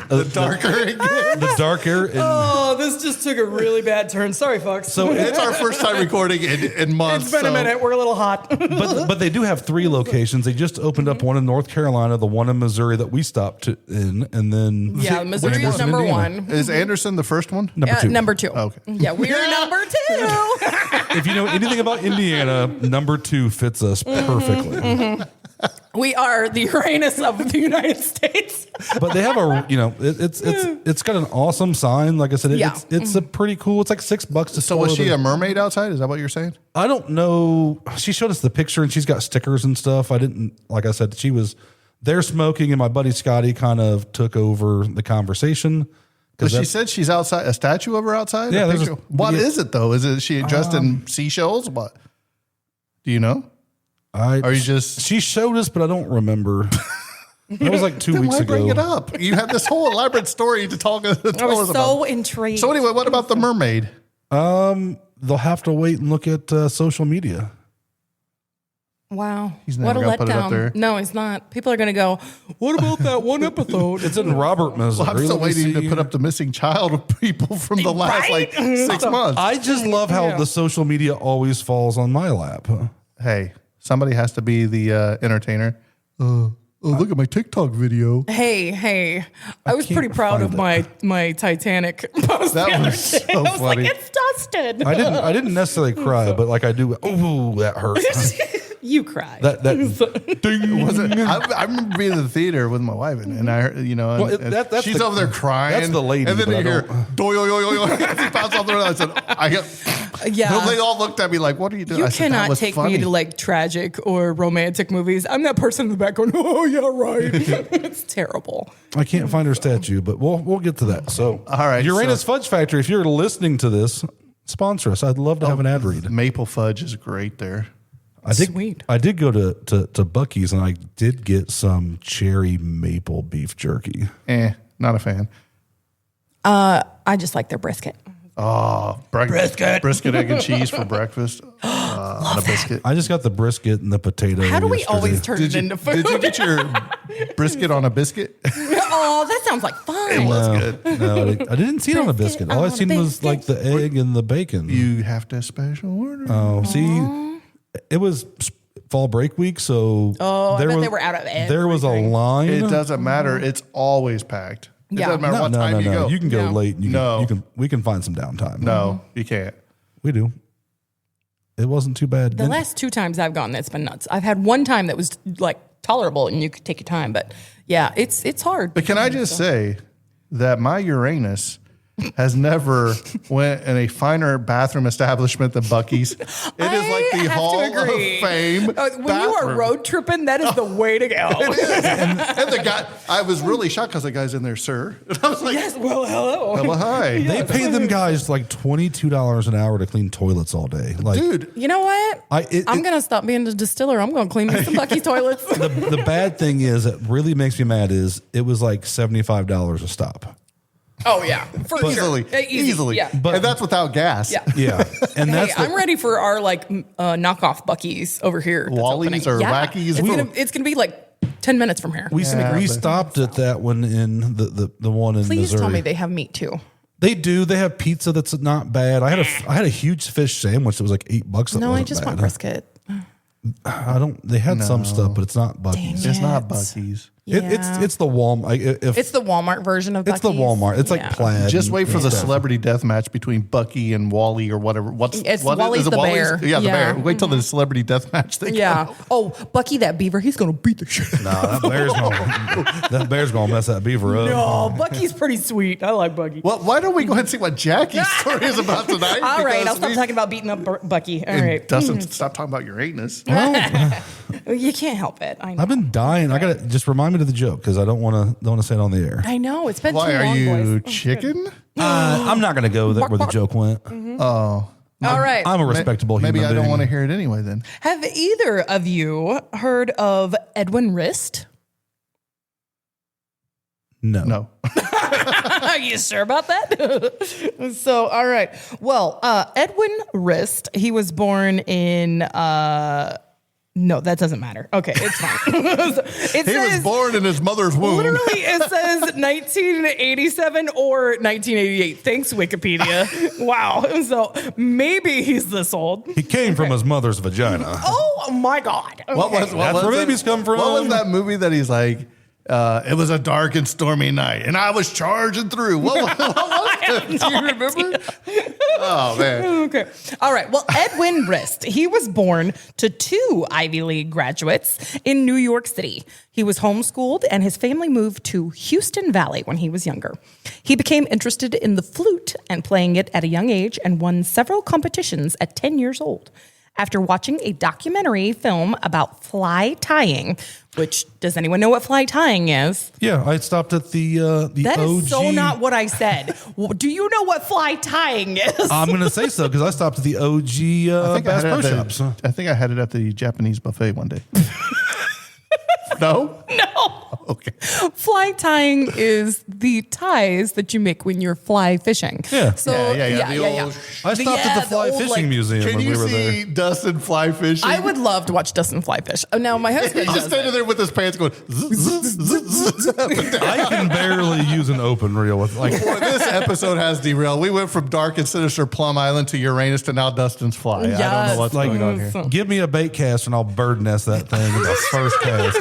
A: The darker it gets.
B: The darker. And
D: Oh, this just took a really bad turn. Sorry, folks.
B: so
A: It's our first time recording in months.
D: It's been a
A: so-
D: minute. We're a little hot.
B: but they do have 3 locations. They just opened up one in North Carolina, the one in Missouri that we stopped in, and then
D: Yeah, Missouri is
B: Anderson,
D: number
B: Indiana.
D: one.
A: Is Anderson the first one?
B: Number 2.
D: Number 2.
A: Okay.
D: Yeah, we're number 2.
B: If you know anything about Indiana, number 2 fits us perfectly.
D: We are the Uranus of the United States.
B: But they have it's got an awesome sign. Like I said,
D: Yeah.
B: it's a pretty cool. It's like $6 to
A: So was she a mermaid outside? Is that what you're saying?
B: I don't know. She showed us the picture and she's got stickers and stuff. I didn't, like I said, she was there smoking and my buddy Scotty kind of took over the conversation.
A: But she said she's outside, a statue of her outside?
B: Yeah,
A: A
B: there's
A: picture? What is it though? Is it she dressed in seashells? What? Do you know? Are you just...
B: She showed us, but I don't remember. That was like 2
A: Then
B: weeks
A: why
B: ago.
A: bring it up? You have this whole elaborate story to tell
D: I
A: us
D: was
A: about.
D: so intrigued.
A: So anyway, what about the mermaid?
B: They'll have to wait and look at social media.
D: Wow.
A: He's
D: What
A: never
D: a
A: gonna put it up
D: letdown.
A: there.
D: No, he's not. People are going to go, what about that one episode?
B: It's in Robert, Missouri.
A: Well, I'm still
B: Let me
A: waiting to
B: see.
A: put up the missing child of people from the last
D: Right?
A: 6 months.
B: I just love how
D: Yeah.
B: the social media always falls on my lap.
A: Hey, somebody has to be the entertainer. Look at my TikTok video.
D: Hey. I was pretty
B: can't
D: proud of
B: find
D: my Titanic post
A: That
D: the other
A: was
D: day.
A: so
D: I was like,
A: funny.
D: it's Dustin.
B: I didn't necessarily cry, but like I do. Ooh, that hurt.
D: You cried.
B: That ding.
A: Was it? I remember being in the theater with my wife, and I heard, and,
B: that's
A: she's over there crying.
B: That's the lady.
A: And then you hear,
B: don't-
A: he pops off the road. I said,
D: Yeah.
A: They all looked at me like, what are you doing?
D: You
A: I said, that
D: cannot
A: was
D: take
A: funny.
D: me to like tragic or romantic movies. I'm that person in the back going, oh yeah, right. It's terrible.
B: I can't find her statue, but we'll get to that. So,
A: All right,
B: Uranus
A: so-
B: Fudge Factory. If you're listening to this, sponsor us. I'd love to have an ad read.
A: Maple fudge is great there.
D: Sweet.
B: I did go to Buc-ee's and I did get some cherry maple beef jerky.
A: Not a fan.
D: I just like their brisket.
A: Oh, brisket, egg, and cheese for breakfast on a biscuit.
B: I just got the brisket and the potato.
D: How do we
B: yesterday.
D: always turn it into food?
A: Did you get your brisket on a biscuit?
D: Oh, that sounds like fun.
A: It was good.
B: No, I didn't see it on a biscuit. All I
D: on a
B: seen was
D: biscuit.
B: like the egg and the bacon.
A: You have to special order.
B: Oh, see, it was fall break week, so
D: I bet they were out of
B: There was a
D: everything.
B: line.
A: It doesn't matter. It's always packed. It
D: Yeah.
A: doesn't matter what time you go.
B: You can go
D: No.
B: late.
A: No.
B: We can find some downtime.
A: No, you can't.
B: We do. It wasn't too bad.
D: The last 2 times I've gone, that's been nuts. I've had one time that was like tolerable and you could take your time, but yeah, it's hard.
A: But can I just say that my Uranus has never went in a finer bathroom establishment than Buc-ee's. It is like the
D: have to
A: Hall of
D: agree.
A: Fame.
D: When you are
A: bathroom.
D: road tripping, that is the way to go.
A: and the guy, I was really shocked because the guy's in there, sir. And I was like,
D: Yes, well, hello.
A: well, hi.
B: They pay them guys like $22 an hour to clean toilets all day. Like,
A: Dude,
D: You know what?
B: I'm
D: I'm going to stop being a distiller. I'm going to clean me some Buc-ee's toilets.
B: the bad thing is that really makes me mad is it was like $75 a stop.
D: Oh, yeah. For
A: easily.
D: sure. Easy. Yeah.
A: And that's without gas.
D: Yeah.
B: Yeah, and
D: Hey,
B: that's
D: I'm ready for our like knockoff Buc-ee's over here. that's
A: Wally's
D: opening.
A: or Wackies?
D: It's gonna be like 10 minutes from here.
B: we stopped at that one in the one in
D: Please
B: Missouri.
D: tell me they have meat too.
B: They do. They have pizza that's not bad. I had a huge fish sandwich that was like $8. That
D: No, I
B: wasn't
D: just
B: bad.
D: want brisket.
B: I don't. They had some stuff, but it's not Buc-ee's.
A: It's not
D: Yes.
A: Buc-ee's.
B: It's the Walmart.
D: It's the Walmart version of Buc-ee's.
B: It's the Walmart. It's like
D: Yeah.
B: plaid.
A: Just wait for
B: and
A: the
B: stuff.
A: celebrity death match between Bucky and Wally or whatever.
D: It's
A: what
D: Wally's
A: is it
D: the bear.
A: Yeah, the
D: Yeah.
A: bear. Wait till the celebrity death match thing.
D: Yeah. Oh, Bucky, that beaver, he's gonna beat the shit.
B: No, that bear's gonna mess that beaver up.
D: No, Bucky's pretty sweet. I like Bucky.
A: Well, why don't we go ahead and see what Jackae's story is about tonight?
D: All right,
A: Because
D: I'll stop talking about beating up Bucky. All right.
A: Dustin, stop talking about Uranus.
D: You can't help it. I know.
B: I've been dying. I gotta just remind me to the joke because I don't want to say it on the air.
D: I know. It's been
A: Why
D: too
A: are
D: long,
A: you
D: boys.
A: chicken?
B: I'm not gonna go there where the joke went.
A: Oh,
D: All right.
B: I'm a respectable human
A: maybe I don't
B: being.
A: want to hear it anyway. Then
D: Have either of you heard of Edwin Rist?
B: No.
D: Are you sure about that? So, all right. Well, Edwin Rist, he was born in. No, that doesn't matter. Okay, it's fine.
A: he was born in his mother's womb.
D: Literally, it says 1987 or 1988. Thanks, Wikipedia. Wow. So maybe he's this old.
B: He came from his mother's vagina.
D: Oh my God.
A: What
D: Okay.
A: was
B: That's
A: was
B: where
A: it?
B: babies come from.
A: What was that movie that he's like? It was a dark and stormy night, and I was charging through. What was it? Do you remember? Oh man.
D: Okay. All right. Well, Edwin Rist, he was born to 2 Ivy League graduates in New York City. He was homeschooled and his family moved to Houston Valley when he was younger. He became interested in the flute and playing it at a young age and won several competitions at 10 years old. After watching a documentary film about fly tying, which, does anyone know what fly tying is?
B: Yeah, I stopped at the
D: That
B: OG.
D: is so not what I said. Do you know what fly tying is?
B: I'm gonna say so because I stopped at the OG Bass Pro Shops.
A: I think I had it at the Japanese buffet one day. No?
D: No.
A: Okay.
D: Fly tying is the ties that you make when you're fly fishing.
B: Yeah.
D: So
A: Yeah, the old-
B: I stopped at the Fly
D: old,
B: Fishing
D: like-
B: Museum
A: Can
B: when
A: you
B: we were
A: see
B: there.
A: Dustin fly fishing?
D: I would love to watch Dustin fly fish. Oh, now my husband
A: He's
D: does
A: just standing
D: it.
A: there with his pants going. Zzz, zzz, zzz, zzz, up and down.
B: I can barely use an open reel with like.
A: Boy, this episode has derailed. We went from dark and sinister Plum Island to Uranus to now Dustin's fly. I don't
D: Yes.
A: know what's
B: Like,
A: going on here.
B: give me a bait cast and I'll bird nest that thing in the first cast.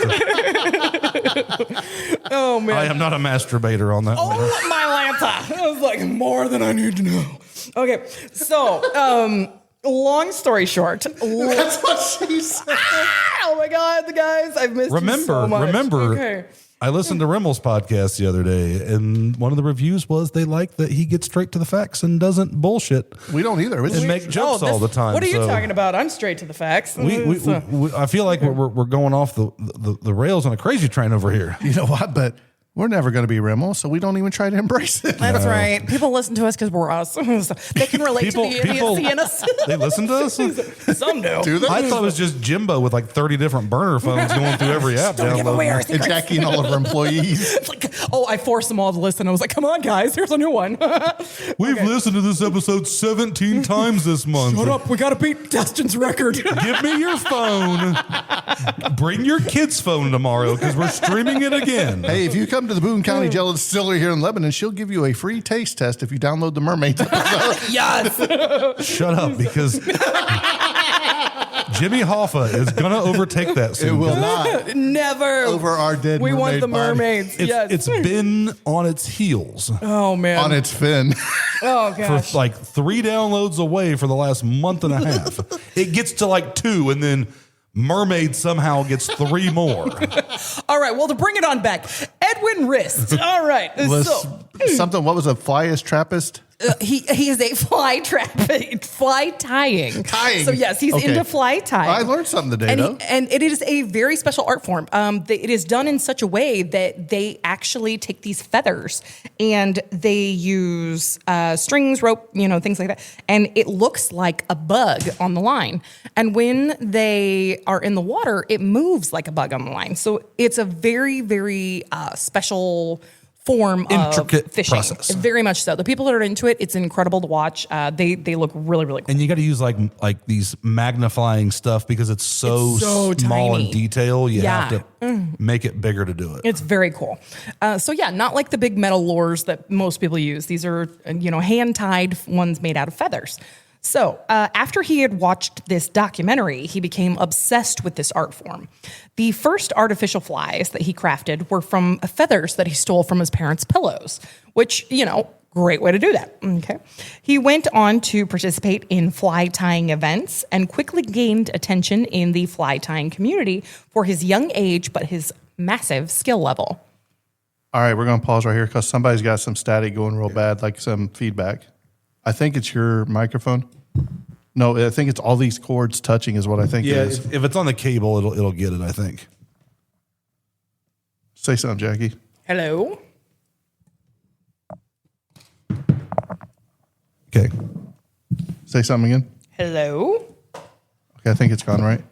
D: Oh man.
B: I am not a masturbator on that one.
D: Oh my Lanta. I was like, more than I need to know. Okay. So, Long story short.
A: That's what she said.
D: Oh my God, the guys, I've missed you so much.
B: Remember,
D: Okay.
B: I listened to Rimmel's podcast the other day, and one of the reviews was they like that he gets straight to the facts and doesn't bullshit
A: We don't either.
B: and make jokes all the time.
D: What are you
B: So
D: talking about? I'm straight to the facts.
B: I feel like we're going off the rails on a crazy train over here.
A: You know what? But we're never going to be Rimmel, so we don't even try to embrace it.
D: That's right. People listen to us because we're us. So they can relate to the idiocy in us.
B: They listen to us?
D: Some do.
A: Do they?
B: I thought it was just Jimbo with like 30 different burner phones going through every app.
D: Don't give away our
A: And
D: secrets.
A: Jackie and all of our employees.
D: It's like, I forced them all to listen. I was like, come on, guys, here's a new one.
B: We've listened to this episode 17 times this month.
D: Shut up. We got to beat Dustin's record.
B: Give me your phone. Bring your kid's phone tomorrow because we're streaming it again.
A: Hey, if you come to the Boone County Jail Distillery here in Lebanon, she'll give you a free taste test if you download the Mermaids episode.
D: Yes.
B: Shut up, because Jimmy Hoffa is going to overtake that soon.
A: It will not.
D: Never.
A: Over our dead
D: We want
A: mermaid
D: the
A: body.
D: mermaids. Yes.
B: It's been on its heels
D: Oh, man.
A: On its fin.
D: Oh,
B: for
D: gosh.
B: like 3 downloads away for the last month and a half. It gets to like 2, and then Mermaid somehow gets 3 more.
D: All right. Well, to bring it on back, Edwin Rist. All right.
A: Was
D: So
A: something, what was a flyest trappist?
D: he is a fly tying.
A: Tying.
D: So yes, he's
A: Okay.
D: into fly tying.
A: I learned something today, though.
D: And it is a very special art form. It is done in such a way that they actually take these feathers and they use strings, rope, things like that. And it looks like a bug on the line. And when they are in the water, it moves like a bug on the line. So it's a very, very special form
B: Intricate
D: of fishing.
B: process.
D: Very much so. The people that are into it, it's incredible to watch. They look really, really cool.
B: And you got to use like these magnifying stuff because it's so
D: It's so
B: small
D: tiny.
B: in detail. You
D: Yeah.
B: have to make it bigger to do it.
D: It's very cool. So yeah, not like the big metal lures that most people use. These are, hand-tied ones made out of feathers. So after he had watched this documentary, he became obsessed with this art form. The first artificial flies that he crafted were from feathers that he stole from his parents' pillows, which, great way to do that. Okay. He went on to participate in fly tying events and quickly gained attention in the fly tying community for his young age, but his massive skill level.
A: All right, we're going to pause right here because somebody's got some static going real bad, like some feedback. I think it's your microphone. No, I think it's all these cords touching is what I think it is.
B: If it's on the cable, it'll get it, I think.
A: Say something, Jackie.
D: Hello?
B: Okay.
A: Say something again.
D: Hello?
A: Okay, I think it's gone, right?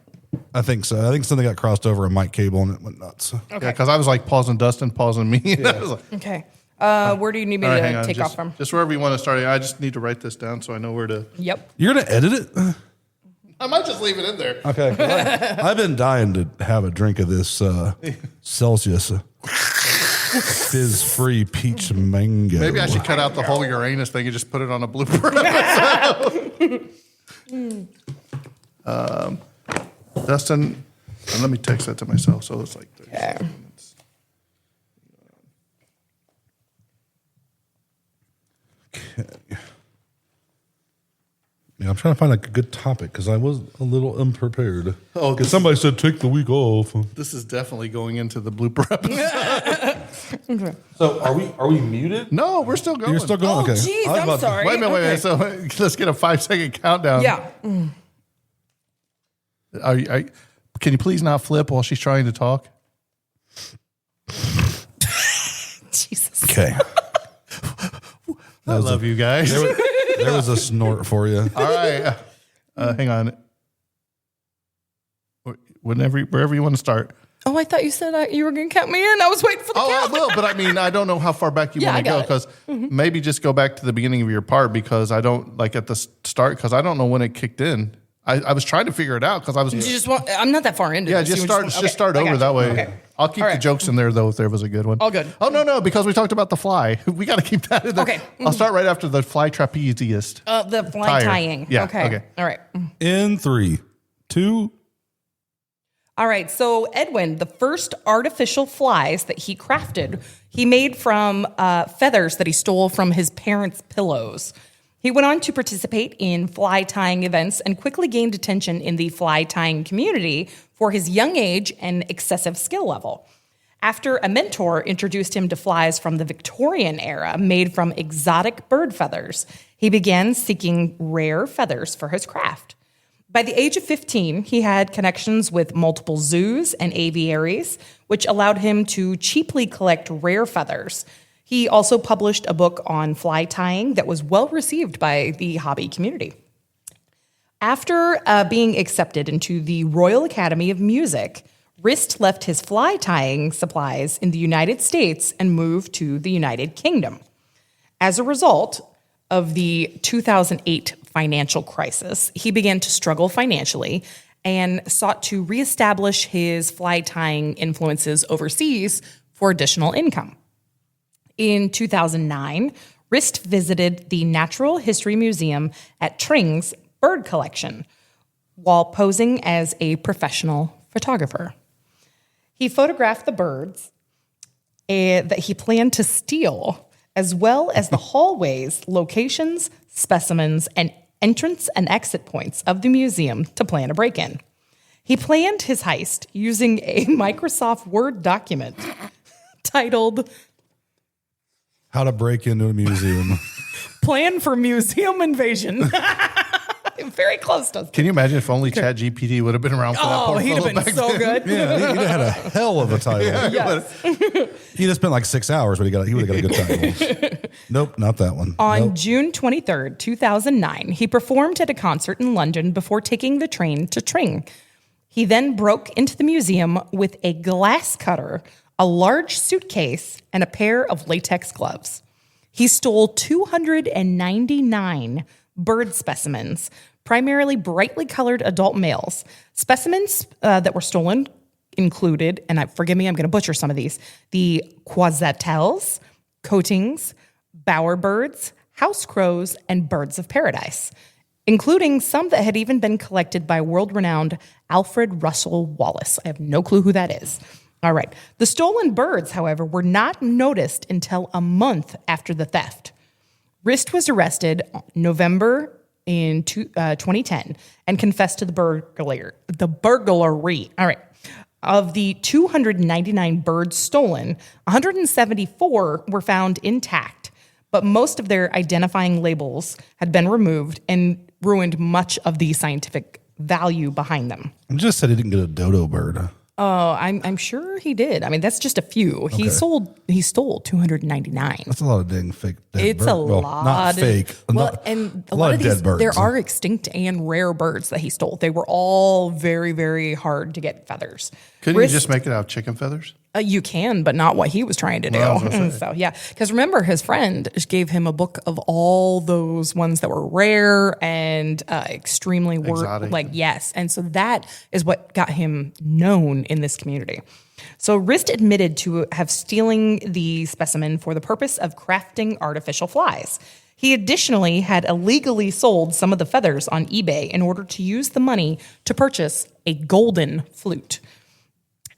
B: I think so. I think something got crossed over a mic cable and it went nuts.
A: Yeah, because I was like pausing Dustin, pausing me. And I was like,
D: Okay. Where do you need me
A: all right,
D: to
A: hang on.
D: take
A: just,
D: off from?
A: Just wherever you want to start. I just need to write this down so I know where to.
D: Yep.
B: You're going to edit it?
A: I might just leave it in there.
B: Okay. I've been dying to have a drink of this Celsius fizz-free peach mango.
A: Maybe I should cut out the whole Uranus thing and just put it on a blooper. Dustin, and let me text that to myself. So it's like 30 minutes.
B: Yeah, I'm trying to find a good topic because I was a little unprepared.
A: Oh,
B: because somebody said take the week off.
A: This is definitely going into the blooper episode.
B: So are we muted?
A: No, we're still going.
B: You're still going?
D: Oh,
B: Okay.
D: geez,
B: I was
D: I'm
B: about to-
D: sorry.
A: Wait a minute, wait a minute.
D: Okay.
A: So let's get a 5-second countdown.
D: Yeah.
A: Can you please not flip while she's trying to talk?
D: Jesus.
B: Okay.
A: I love you guys.
B: There was a snort for you.
A: All right. Hang on. Wherever you want to start.
D: Oh, I thought you said you were going to count me in. I was waiting for the
A: Oh, I
D: count.
A: will, but I mean, I don't know how far back you
D: Yeah,
A: want to
D: I
A: go
D: got it.
A: because maybe just go back to the beginning of your part because I don't like at the start because I don't know when it kicked in. I was trying to figure it out because I was.
D: You just want, I'm not that far into
A: Yeah,
D: this.
A: just
D: You
A: start.
D: okay,
A: Just start
D: I got
A: over
D: you.
A: that way.
D: Okay.
A: I'll keep
D: All
A: the
D: right.
A: jokes in there though if there was a good one.
D: All good.
A: Oh no, because we talked about the fly. We got to keep that in there.
D: Okay.
A: I'll start right after the fly trapeziest.
D: The fly
A: Tire.
D: tying.
A: Yeah,
D: Okay.
A: okay.
D: All right.
B: In 3, 2.
D: All right. So Edwin, the first artificial flies that he crafted, he made from feathers that he stole from his parents' pillows.
C: He went on to participate in fly tying events and quickly gained attention in the fly tying community for his young age and excessive skill level. After a mentor introduced him to flies from the Victorian era made from exotic bird feathers, he began seeking rare feathers for his craft. By the age of 15, he had connections with multiple zoos and aviaries, which allowed him to cheaply collect rare feathers. He also published a book on fly tying that was well received by the hobby community. After being accepted into the Royal Academy of Music, Rist left his fly tying supplies in the United States and moved to the United Kingdom. As a result of the 2008 financial crisis, he began to struggle financially and sought to reestablish his fly tying influences overseas for additional income. In 2009, Rist visited the Natural History Museum at Tring's bird collection while posing as a professional photographer. He photographed the birds that he planned to steal, as well as the hallways, locations, specimens, and entrance and exit points of the museum to plan a break-in. He planned his heist using a Microsoft Word document titled
B: How to break into a museum.
C: Plan for Museum Invasion. Very close to.
A: Can you imagine if only ChatGPT would have been around for that
C: Oh, he'd have been so good.
B: Yeah, he'd have had a hell of a title.
C: Yes.
B: He'd have spent like 6 hours, but he would have got a good title. Nope, not that one.
C: On
B: Nope.
C: June 23rd, 2009, he performed at a concert in London before taking the train to Tring. He then broke into the museum with a glass cutter, a large suitcase, and a pair of latex gloves. He stole 299 bird specimens, primarily brightly colored adult males. Specimens that were stolen included, and forgive me, I'm going to butcher some of these, the quasatels, coatings, bowerbirds, house crows, and birds of paradise, including some that had even been collected by world-renowned Alfred Russel Wallace. I have no clue who that is. All right. The stolen birds, however, were not noticed until a month after the theft. Rist was arrested November in 2010 and confessed to the burglary. All right. Of the 299 birds stolen, 174 were found intact, but most of their identifying labels had been removed and ruined much of the scientific value behind them.
B: I just said he didn't get a dodo bird.
C: Oh, I'm sure he did. I mean, that's just a few. Okay. He stole 299.
B: That's a lot of dang fake dead
C: It's
B: bird.
C: a lot.
B: Not fake.
C: And a lot of these,
B: dead birds.
C: there are extinct and rare birds that he stole. They were all very, very hard to get feathers.
A: Couldn't you just make it out of chicken feathers?
C: You can, but not what he was trying to do. So, yeah. Because remember, his friend gave him a book of all those ones that were rare and extremely
A: exotic.
C: Yes. And so that is what got him known in this community. So Rist admitted to have stealing the specimen for the purpose of crafting artificial flies. He additionally had illegally sold some of the feathers on eBay in order to use the money to purchase a golden flute.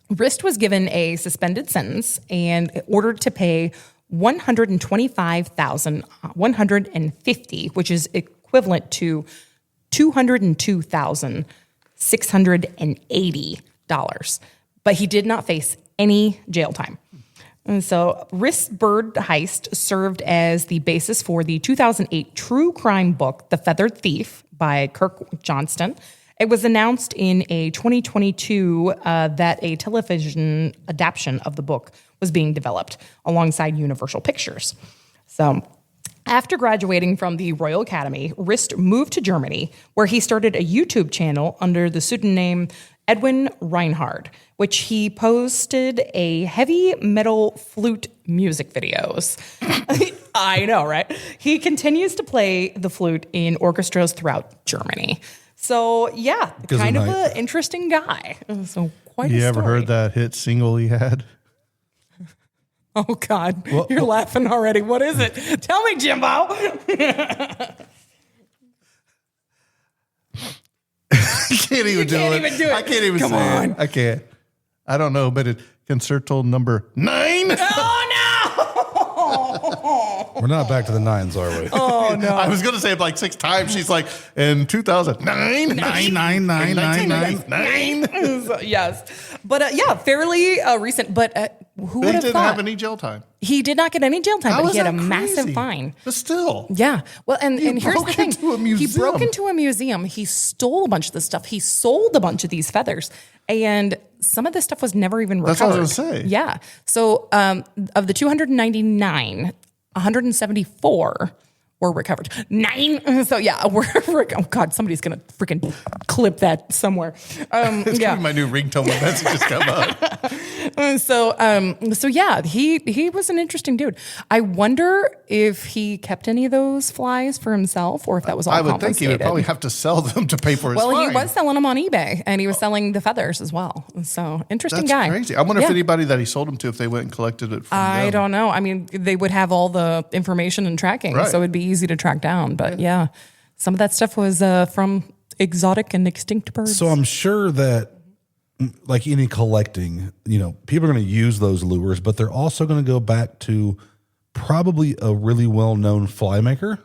C: Rist was given a suspended sentence and ordered to pay $125,150, which is equivalent to $202,680. But he did not face any jail time. And so Rist's bird heist served as the basis for the 2008 true crime book, The Feathered Thief by Kirk Johnston. It was announced in a 2022 that a television adaptation of the book was being developed alongside Universal Pictures. So after graduating from the Royal Academy, Rist moved to Germany, where he started a YouTube channel under the pseudonym Edwin Reinhard, which he posted a heavy metal flute music videos. I know, right? He continues to play the flute in orchestras throughout Germany. So, yeah, kind of an interesting guy. So, quite a story.
A: You ever heard that hit single he had?
C: Oh, God. You're laughing already. What is it? Tell me, Jimbo.
A: I can't even do it. I can't even say it. I can't. I don't know, but it's concerto number 9.
C: Oh, no.
B: We're not back to the nines, are we?
D: Oh no!
A: I was going to say it like 6 times. She's like, in 2009,
C: Yes, but fairly recent. But who would
A: He
C: have
A: didn't
C: thought?
A: have any jail time.
C: He did not get any jail time,
A: How
C: but
A: is
C: he had a
A: that
C: massive
A: crazy?
C: fine.
A: But still.
C: Yeah. Well, and here's the
A: broke
C: thing.
A: into a
C: He
A: museum.
C: broke into a museum. He stole a bunch of this stuff. He sold a bunch of these feathers. And some of this stuff was never even recovered.
A: That's what I was gonna say.
C: Yeah. So of the 299, 174 were recovered. 9. So yeah, oh God, somebody's going to freaking clip that somewhere.
A: It's
C: Yeah.
A: gonna be my new ringtone when messages come up.
C: So yeah, he was an interesting dude. I wonder if he kept any of those flies for himself, or if that was all
A: I would think he would
C: confiscated.
A: probably have to sell them to pay for his
C: Well,
A: fine.
C: he was selling them on eBay, and he was selling the feathers as well. So interesting
A: That's
C: guy.
A: crazy. I wonder if
C: Yeah.
A: anybody that he sold them to, if they went and collected it from
C: I
A: them.
C: don't know. I mean, they would have all the information and tracking,
A: Right.
C: so it'd be easy to track down. But yeah, some of that stuff was from exotic and extinct birds.
B: So I'm sure that, like any collecting, people are going to use those lures, but they're also going to go back to probably a really well-known fly maker.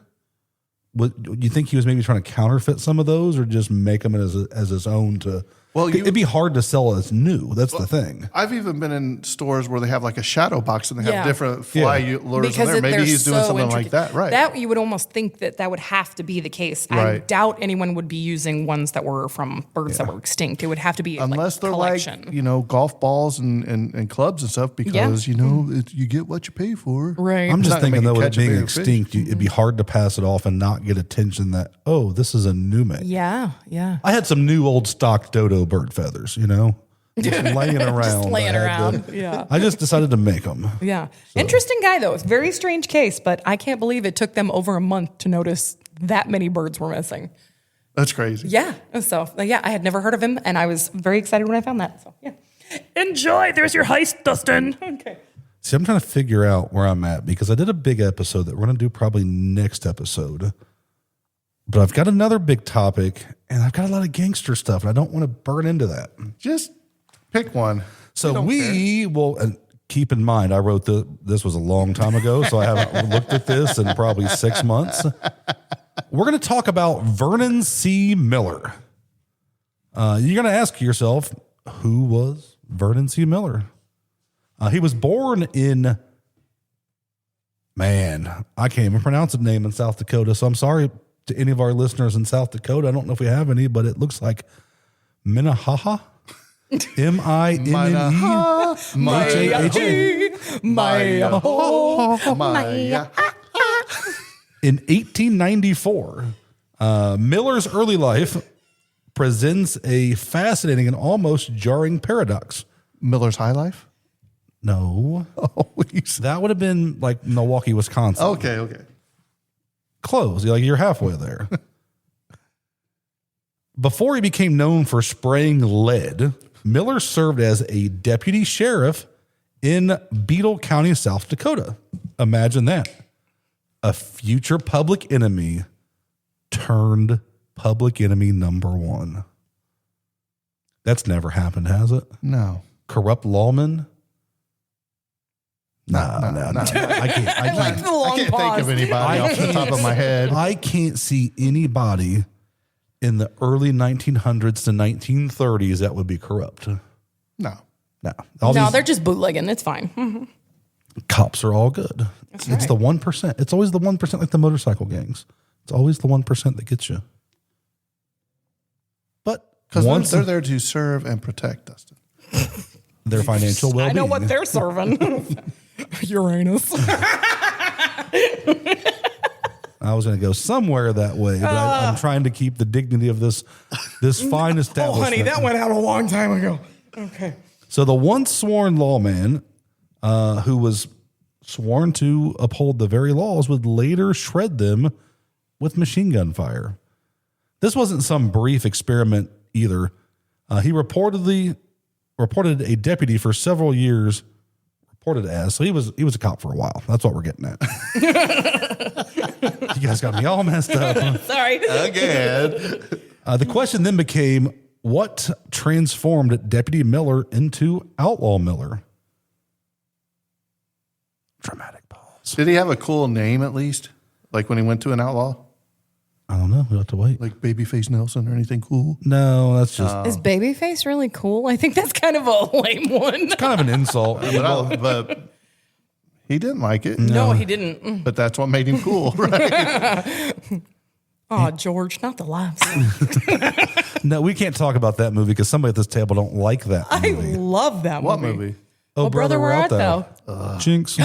B: You think he was maybe trying to counterfeit some of those, or just make them as his own to?
A: Well,
B: it'd be hard to sell as new. That's the thing.
A: I've even been in stores where they have like a shadow box and they have
C: Yeah.
A: different fly lures in there. Maybe
C: they're
A: he's doing
C: so
A: something like
C: intricate.
A: that, right?
C: That you would almost think that would have to be the case. I
A: Right.
C: doubt anyone would be using ones that were from birds that were extinct. It would have to be
A: Unless they're
C: collection.
A: like, golf balls and clubs and stuff, because, you get what you pay for.
C: Right.
B: I'm
A: It's
B: just
A: not gonna
B: thinking,
A: make
B: though,
A: you
B: with it
A: catch a
B: being
A: bigger fish.
B: extinct, it'd be hard to pass it off and not get attention that, oh, this is a new make.
C: Yeah.
B: I had some new old stock dodo bird feathers, just laying around.
C: laying
B: I had
C: around,
B: to-
C: yeah.
B: I just decided to make them.
C: Yeah. Interesting guy, though. It's a very strange case, but I can't believe it took them over a month to notice that many birds were missing.
A: That's crazy.
C: Yeah. So, I had never heard of him, and I was very excited when I found that. So, yeah. Enjoy. There's your heist, Dustin. Okay.
B: See, I'm trying to figure out where I'm at because I did a big episode that we're going to do probably next episode. But I've got another big topic, and I've got a lot of gangster stuff, and I don't want to burn into that.
A: Just pick one.
B: So we will, and keep in mind, I wrote this was a long time ago, so I haven't looked at this in probably 6 months. We're going to talk about Vernon C Miller. You're going to ask yourself, who was Vernon C Miller? He was born in, I can't even pronounce the name in South Dakota, so I'm sorry to any of our listeners in South Dakota. I don't know if we have any, but it looks like Minnehaha. Minne.
A: Maya.
B: In 1894, Miller's early life presents a fascinating and almost jarring paradox.
A: Miller's High Life?
B: No. That would have been like Milwaukee, Wisconsin.
A: Okay.
B: Close. You're halfway there. Before he became known for spraying lead, Miller served as a deputy sheriff in Beetle County, South Dakota. Imagine that. A future public enemy turned public enemy number one. That's never happened, has it?
A: No.
B: Corrupt lawman? No. I can't.
A: I can't think of anybody off the top of my head.
B: I can't see anybody in the early 1900s to 1930s that would be corrupt.
A: No.
B: No.
C: They're just bootlegging. It's fine.
B: Cops are all good. It's the 1%. It's always the 1%, like the motorcycle gangs. It's always the 1% that gets you. But
A: Because they're there to serve and protect, Dustin.
B: their financial well-being.
C: I know what they're serving.
D: Uranus.
B: I was going to go somewhere that way, but I'm trying to keep the dignity of this fine
D: Oh,
B: establishment.
D: honey, that went out a long time ago. Okay.
B: So the once sworn lawman, who was sworn to uphold the very laws, would later shred them with machine gun fire. This wasn't some brief experiment either. He reported a deputy for several years. So he was a cop for a while. That's what we're getting at. You guys got me all messed up.
C: Sorry.
A: Again.
B: The question then became, what transformed Deputy Miller into Outlaw Miller? Dramatic pause. Yes.
A: Did he have a cool name at least? Like when he went to an outlaw?
B: I don't know. We'll have to wait.
A: Like Babyface Nelson or anything cool?
B: No, that's just
C: Is Babyface really cool? I think that's kind of a lame one.
B: kind of an insult.
A: But he didn't like it.
C: No, he didn't.
A: But that's what made him cool, right?
C: Oh, George, not the lives.
B: No, we can't talk about that movie because somebody at this table don't like that
C: I
B: movie.
C: love that
A: What
C: movie.
A: movie?
B: Oh,
C: Brother, Where Art Thou?
B: Jinx.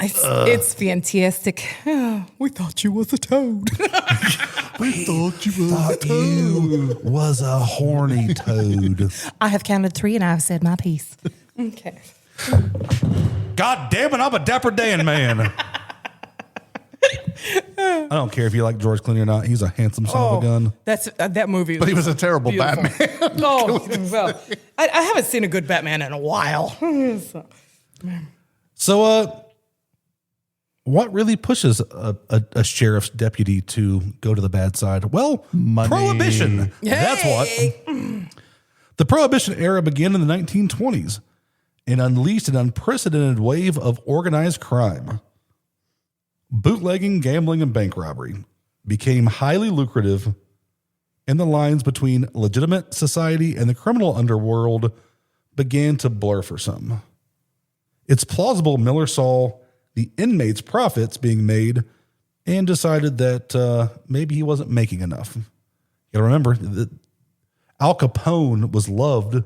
C: It's fantastic.
D: We thought you was a toad.
A: We thought you were
B: Thought you was a horny toad.
C: I have counted 3 and I've said my piece. Okay.
B: God damn it, I'm a Dapper Dan man. I don't care if you like George Clooney or not. He's a handsome son of a gun.
C: That's that movie.
A: But he was a terrible
C: beautiful.
A: Batman.
C: Oh, well, I haven't seen a good Batman in a while.
B: So, what really pushes a sheriff's deputy to go to the bad side? Well, Prohibition. That's what. The Prohibition era began in the 1920s and unleashed an unprecedented wave of organized crime. Bootlegging, gambling, and bank robbery became highly lucrative, and the lines between legitimate society and the criminal underworld began to blur for some. It's plausible Miller saw the inmates' profits being made and decided that maybe he wasn't making enough. You gotta remember that Al Capone was loved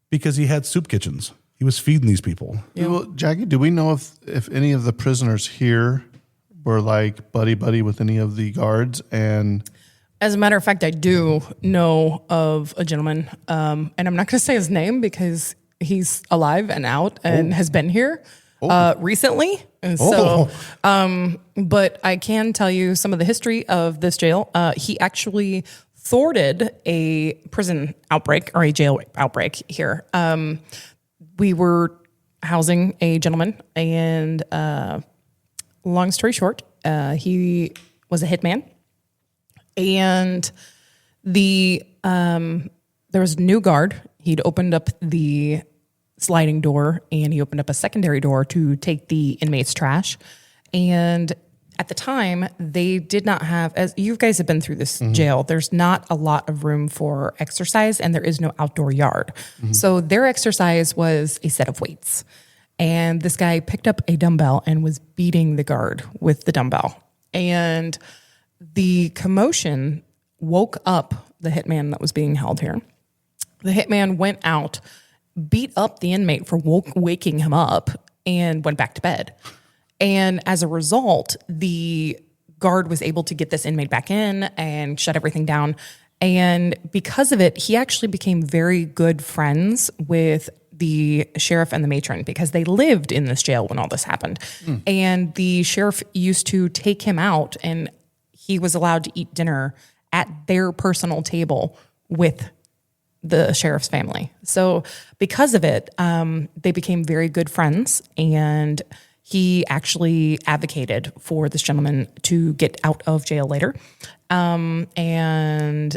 B: because he had soup kitchens. He was feeding these people.
A: Yeah. Well, Jackie, do we know if any of the prisoners here were like buddy with any of the guards? And
C: As a matter of fact, I do know of a gentleman, and I'm not going to say his name because he's alive and out and has been here recently. And so, but I can tell you some of the history of this jail. He actually thwarted a prison outbreak or a jail outbreak here. We were housing a gentleman, and long story short, he was a hitman, and there was a new guard. He'd opened up the sliding door, and he opened up a secondary door to take the inmates' trash. And at the time, they did not have, as you guys have been through this jail, there's not a lot of room for exercise, and there is no outdoor yard. So their exercise was a set of weights. And this guy picked up a dumbbell and was beating the guard with the dumbbell. And the commotion woke up the hitman that was being held here. The hitman went out, beat up the inmate for waking him up, and went back to bed. And as a result, the guard was able to get this inmate back in and shut everything down. And because of it, he actually became very good friends with the sheriff and the matron because they lived in this jail when all this happened. And the sheriff used to take him out, and he was allowed to eat dinner at their personal table with the sheriff's family. So because of it, they became very good friends, and he actually advocated for this gentleman to get out of jail later. And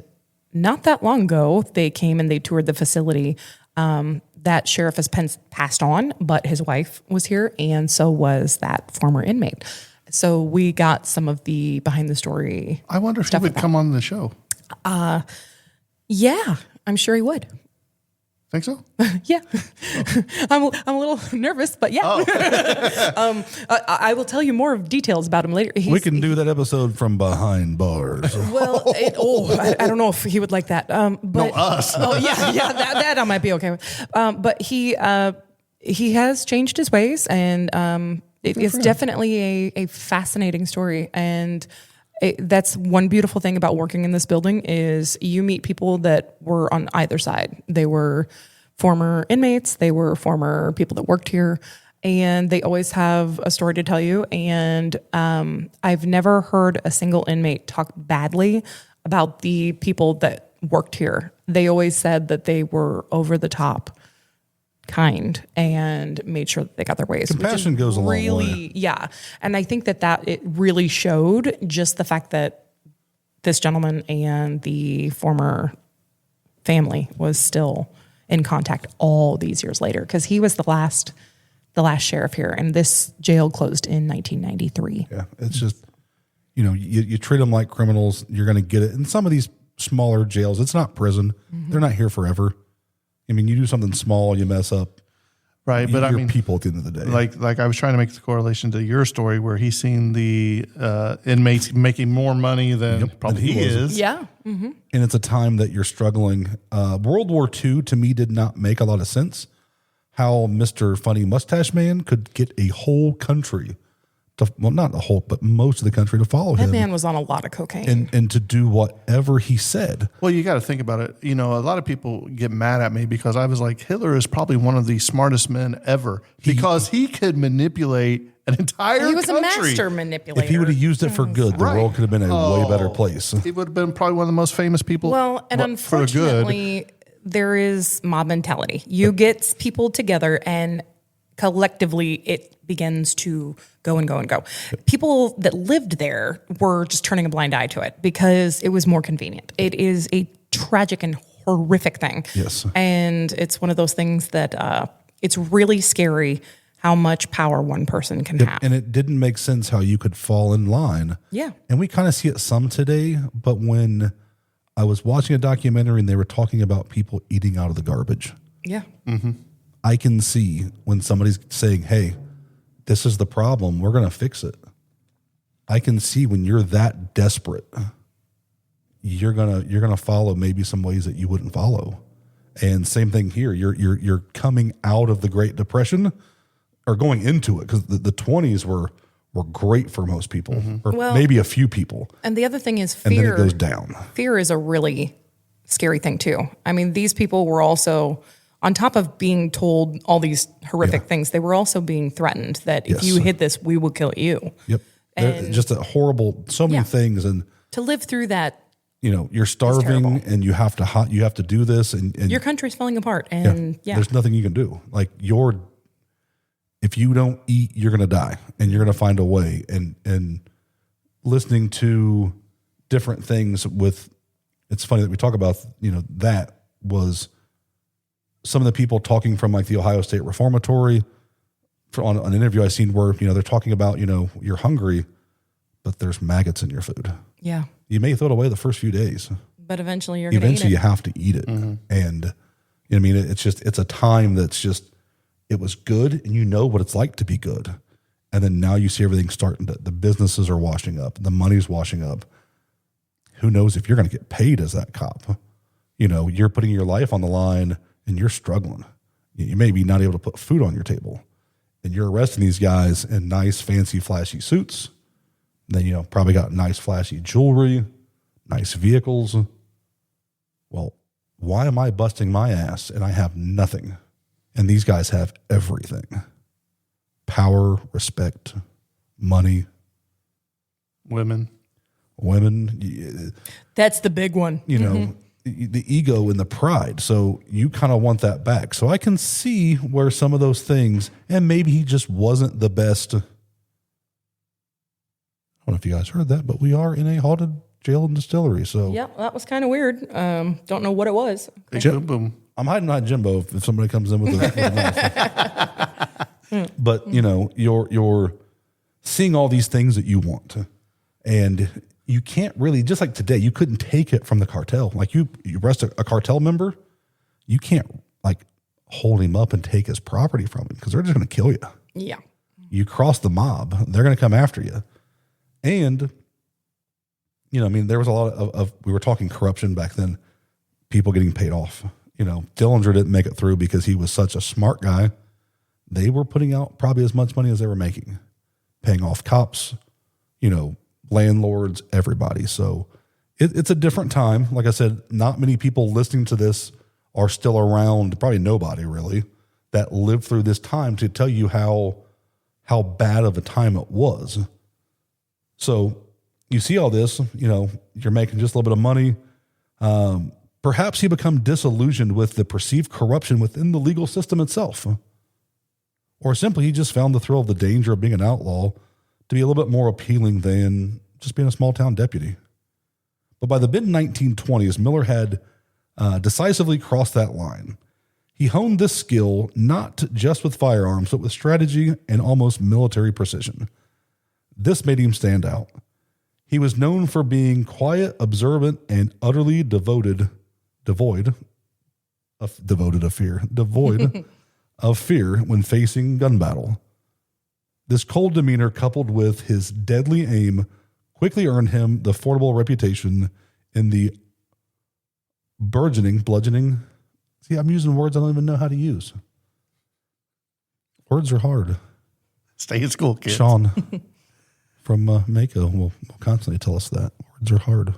C: not that long ago, they came and they toured the facility. That sheriff has passed on, but his wife was here, and so was that former inmate. So we got some of the behind the story.
A: I wonder if he would come on the show.
C: Yeah, I'm sure he would.
A: Think so?
C: Yeah, I'm a little nervous, but yeah. I will tell you more details about him later.
B: We can do that episode from behind bars.
C: Well, I don't know if he would like that. But,
A: No, us.
C: Oh yeah, that I might be okay with. But he has changed his ways, and it's definitely a fascinating story. And that's one beautiful thing about working in this building is you meet people that were on either side. They were former inmates, they were former people that worked here, and they always have a story to tell you. And I've never heard a single inmate talk badly about the people that worked here. They always said that they were over the top kind and made sure that they got their ways.
B: Compassion goes a long way.
C: Yeah. And I think that it really showed just the fact that this gentleman and the former family was still in contact all these years later, because he was the last the last sheriff here, and this jail closed in 1993.
B: Yeah, it's just, you treat them like criminals, you're going to get it. In some of these smaller jails, it's not prison. They're not here forever. I mean, you do something small, you mess up.
A: Right, but
B: you're people at the end of the day.
A: Like I was trying to make the correlation to your story where he's seen the inmates making more money than probably he is.
C: Yeah. Mm-hmm.
B: And it's a time that you're struggling. World War II, to me, did not make a lot of sense. How Mr. Funny Mustache Man could get a whole country not the whole, but most of the country to follow him.
C: That man was on a lot of cocaine.
B: And to do whatever he said.
A: Well, you got to think about it. A lot of people get mad at me because I was like, Hitler is probably one of the smartest men ever because he could manipulate an entire country.
C: He was a master manipulator.
B: If he would have used it for good, the world could have been a way better place.
A: He would have been probably one of the most famous people.
C: Well, and unfortunately, there is mob mentality. You get people together and collectively it begins to go and go and go. People that lived there were just turning a blind eye to it because it was more convenient. It is a tragic and horrific thing.
B: Yes.
C: And it's one of those things that it's really scary how much power one person can have.
B: And it didn't make sense how you could fall in line.
C: Yeah.
B: And we kind of see it some today, but when I was watching a documentary and they were talking about people eating out of the garbage.
C: Yeah.
B: Mm-hmm. I can see when somebody's saying, hey, this is the problem, we're going to fix it. I can see when you're that desperate, you're gonna follow maybe some ways that you wouldn't follow. And same thing here. You're coming out of the Great Depression or going into it because the 20s were great for most people, or maybe a few people.
C: And the other thing is fear.
B: And then it goes down.
C: Fear is a really scary thing too. I mean, these people were also, on top of being told all these horrific things, they were also being threatened that if you hit this, we will kill you.
B: Yep. And just a horrible, so many things. And
C: to live through that,
B: you're starving and you have to do this and
C: your country's falling apart. And
B: there's nothing you can do. Like if you don't eat, you're going to die and you're going to find a way. And listening to different things it's funny that we talk about, that was some of the people talking from like the Ohio State Reformatory on an interview I seen where, they're talking about, you're hungry, but there's maggots in your food.
C: Yeah.
B: You may throw it away the first few days,
C: but eventually you're going to eat it.
B: Eventually you have to eat it. Mm-hmm. And it's a time that's just, it was good and what it's like to be good. And then now you see everything starting the businesses are washing up, the money's washing up. Who knows if you're going to get paid as that cop? You're putting your life on the line and you're struggling. You may be not able to put food on your table and you're arresting these guys in nice, fancy, flashy suits. Then, probably got nice, flashy jewelry, nice vehicles. Well, why am I busting my ass and I have nothing? And these guys have everything. Power, respect, money.
A: Women.
C: That's the big one.
B: The ego and the pride. So you kind of want that back. So I can see where some of those things, and maybe he just wasn't the best. I don't know if you guys heard that, but we are in a haunted jail and distillery. So
C: yeah, that was kind of weird. Don't know what it was.
A: Boom, boom.
B: I'm hiding behind Jimbo if somebody comes in with a knife. But you're seeing all these things that you want, and you can't really, just like today, you couldn't take it from the cartel. Like you arrest a cartel member, you can't like hold him up and take his property from him because they're just going to kill you.
C: Yeah.
B: You cross the mob, they're going to come after you. And, there was a lot of, we were talking corruption back then, people getting paid off. Dillinger didn't make it through because he was such a smart guy. They were putting out probably as much money as they were making, paying off cops, landlords, everybody. So it's a different time. Like I said, not many people listening to this are still around, probably nobody really, that lived through this time to tell you how bad of a time it was. So you see all this, you're making just a little bit of money. Perhaps you become disillusioned with the perceived corruption within the legal system itself. Or simply he just found the thrill of the danger of being an outlaw to be a little bit more appealing than just being a small town deputy. But by the mid-1920s, Miller had decisively crossed that line. He honed this skill not just with firearms, but with strategy and almost military precision. This made him stand out. He was known for being quiet, observant, and utterly devoid of fear when facing gun battle. This cold demeanor, coupled with his deadly aim, quickly earned him the formidable reputation in the bludgeoning. See, I'm using words I don't even know how to use. Words are hard.
A: Stay in school, kids.
B: Sean from Mako will constantly tell us that. Words are hard.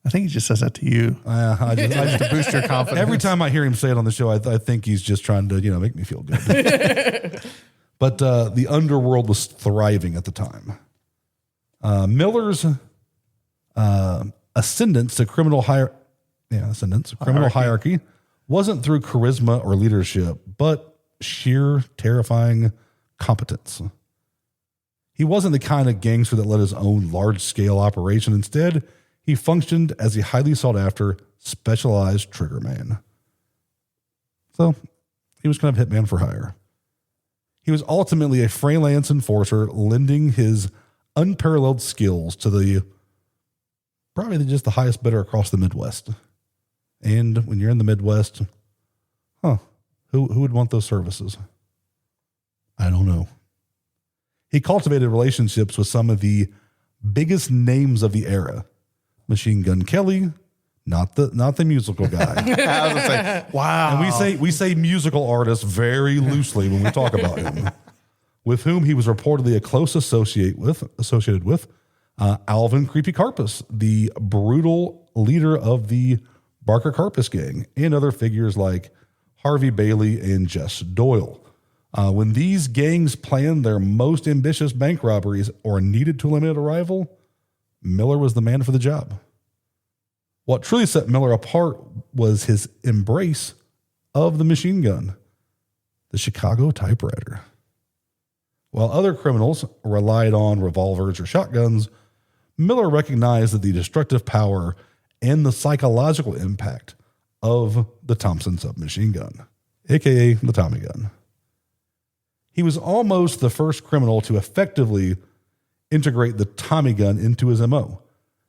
A: I think he just says that to you.
B: I just
A: To boost your confidence.
B: every time I hear him say it on the show, I think he's just trying to, make me feel good. But the underworld was thriving at the time. Miller's ascendance to criminal hierarchy wasn't through charisma or leadership, but sheer terrifying competence. He wasn't the kind of gangster that led his own large-scale operation. Instead, he functioned as a highly sought-after, specialized trigger man. So, he was kind of hitman for hire. He was ultimately a freelance enforcer, lending his unparalleled skills to probably just the highest bidder across the Midwest. And when you're in the Midwest, who would want those services? I don't know. He cultivated relationships with some of the biggest names of the era. Machine Gun Kelly, not the musical guy.
A: I was gonna say, wow.
B: And we say musical artist very loosely when we talk about him. With whom he was reportedly a close associated with Alvin Creepy Karpus, the brutal leader of the Barker Karpus gang, and other figures like Harvey Bailey and Jess Doyle. When these gangs planned their most ambitious bank robberies or needed to eliminate a rival, Miller was the man for the job. What truly set Miller apart was his embrace of the machine gun, the Chicago typewriter. While other criminals relied on revolvers or shotguns, Miller recognized that the destructive power and the psychological impact of the Thompson submachine gun, aka the Tommy gun. He was almost the first criminal to effectively integrate the Tommy gun into his MO,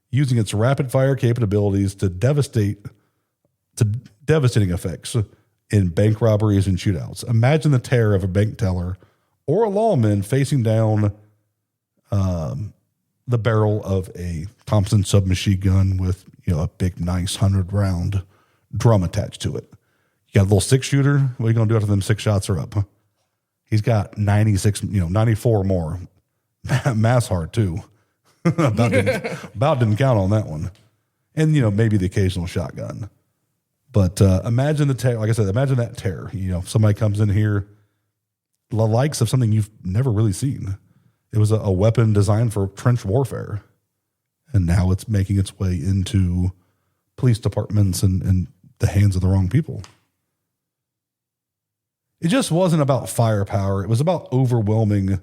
B: using its rapid-fire capabilities to devastating effects in bank robberies and shootouts. Imagine the terror of a bank teller or a lawman facing down the barrel of a Thompson submachine gun with a big, nice 100-round drum attached to it. You got a little 6-shooter. What are you going to do after them 6 shots are up? Huh? He's got 94 more. Mass hard too. about didn't count on that one. And, maybe the occasional shotgun. But imagine the terror. Like I said, imagine that terror. Somebody comes in here, the likes of something you've never really seen. It was a weapon designed for trench warfare. And now it's making its way into police departments and the hands of the wrong people. It just wasn't about firepower. It was about overwhelming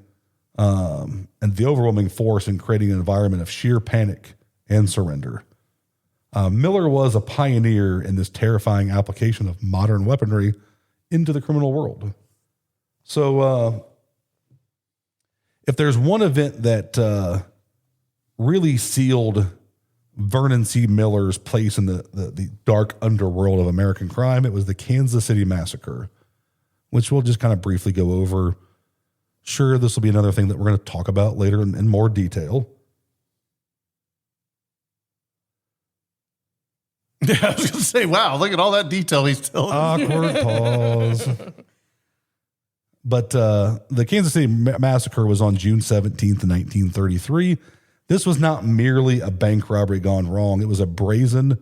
B: and the overwhelming force in creating an environment of sheer panic and surrender. Miller was a pioneer in this terrifying application of modern weaponry into the criminal world. So if there's one event that really sealed Vernon C. Miller's place in the dark underworld of American crime, it was the Kansas City Massacre, which we'll just kind of briefly go over. Sure, this will be another thing that we're going to talk about later in more detail.
A: Yeah, I was going to say, wow, look at all that detail he's telling.
B: Awkward pause. But the Kansas City Massacre was on June 17th, 1933. This was not merely a bank robbery gone wrong. It was a brazen,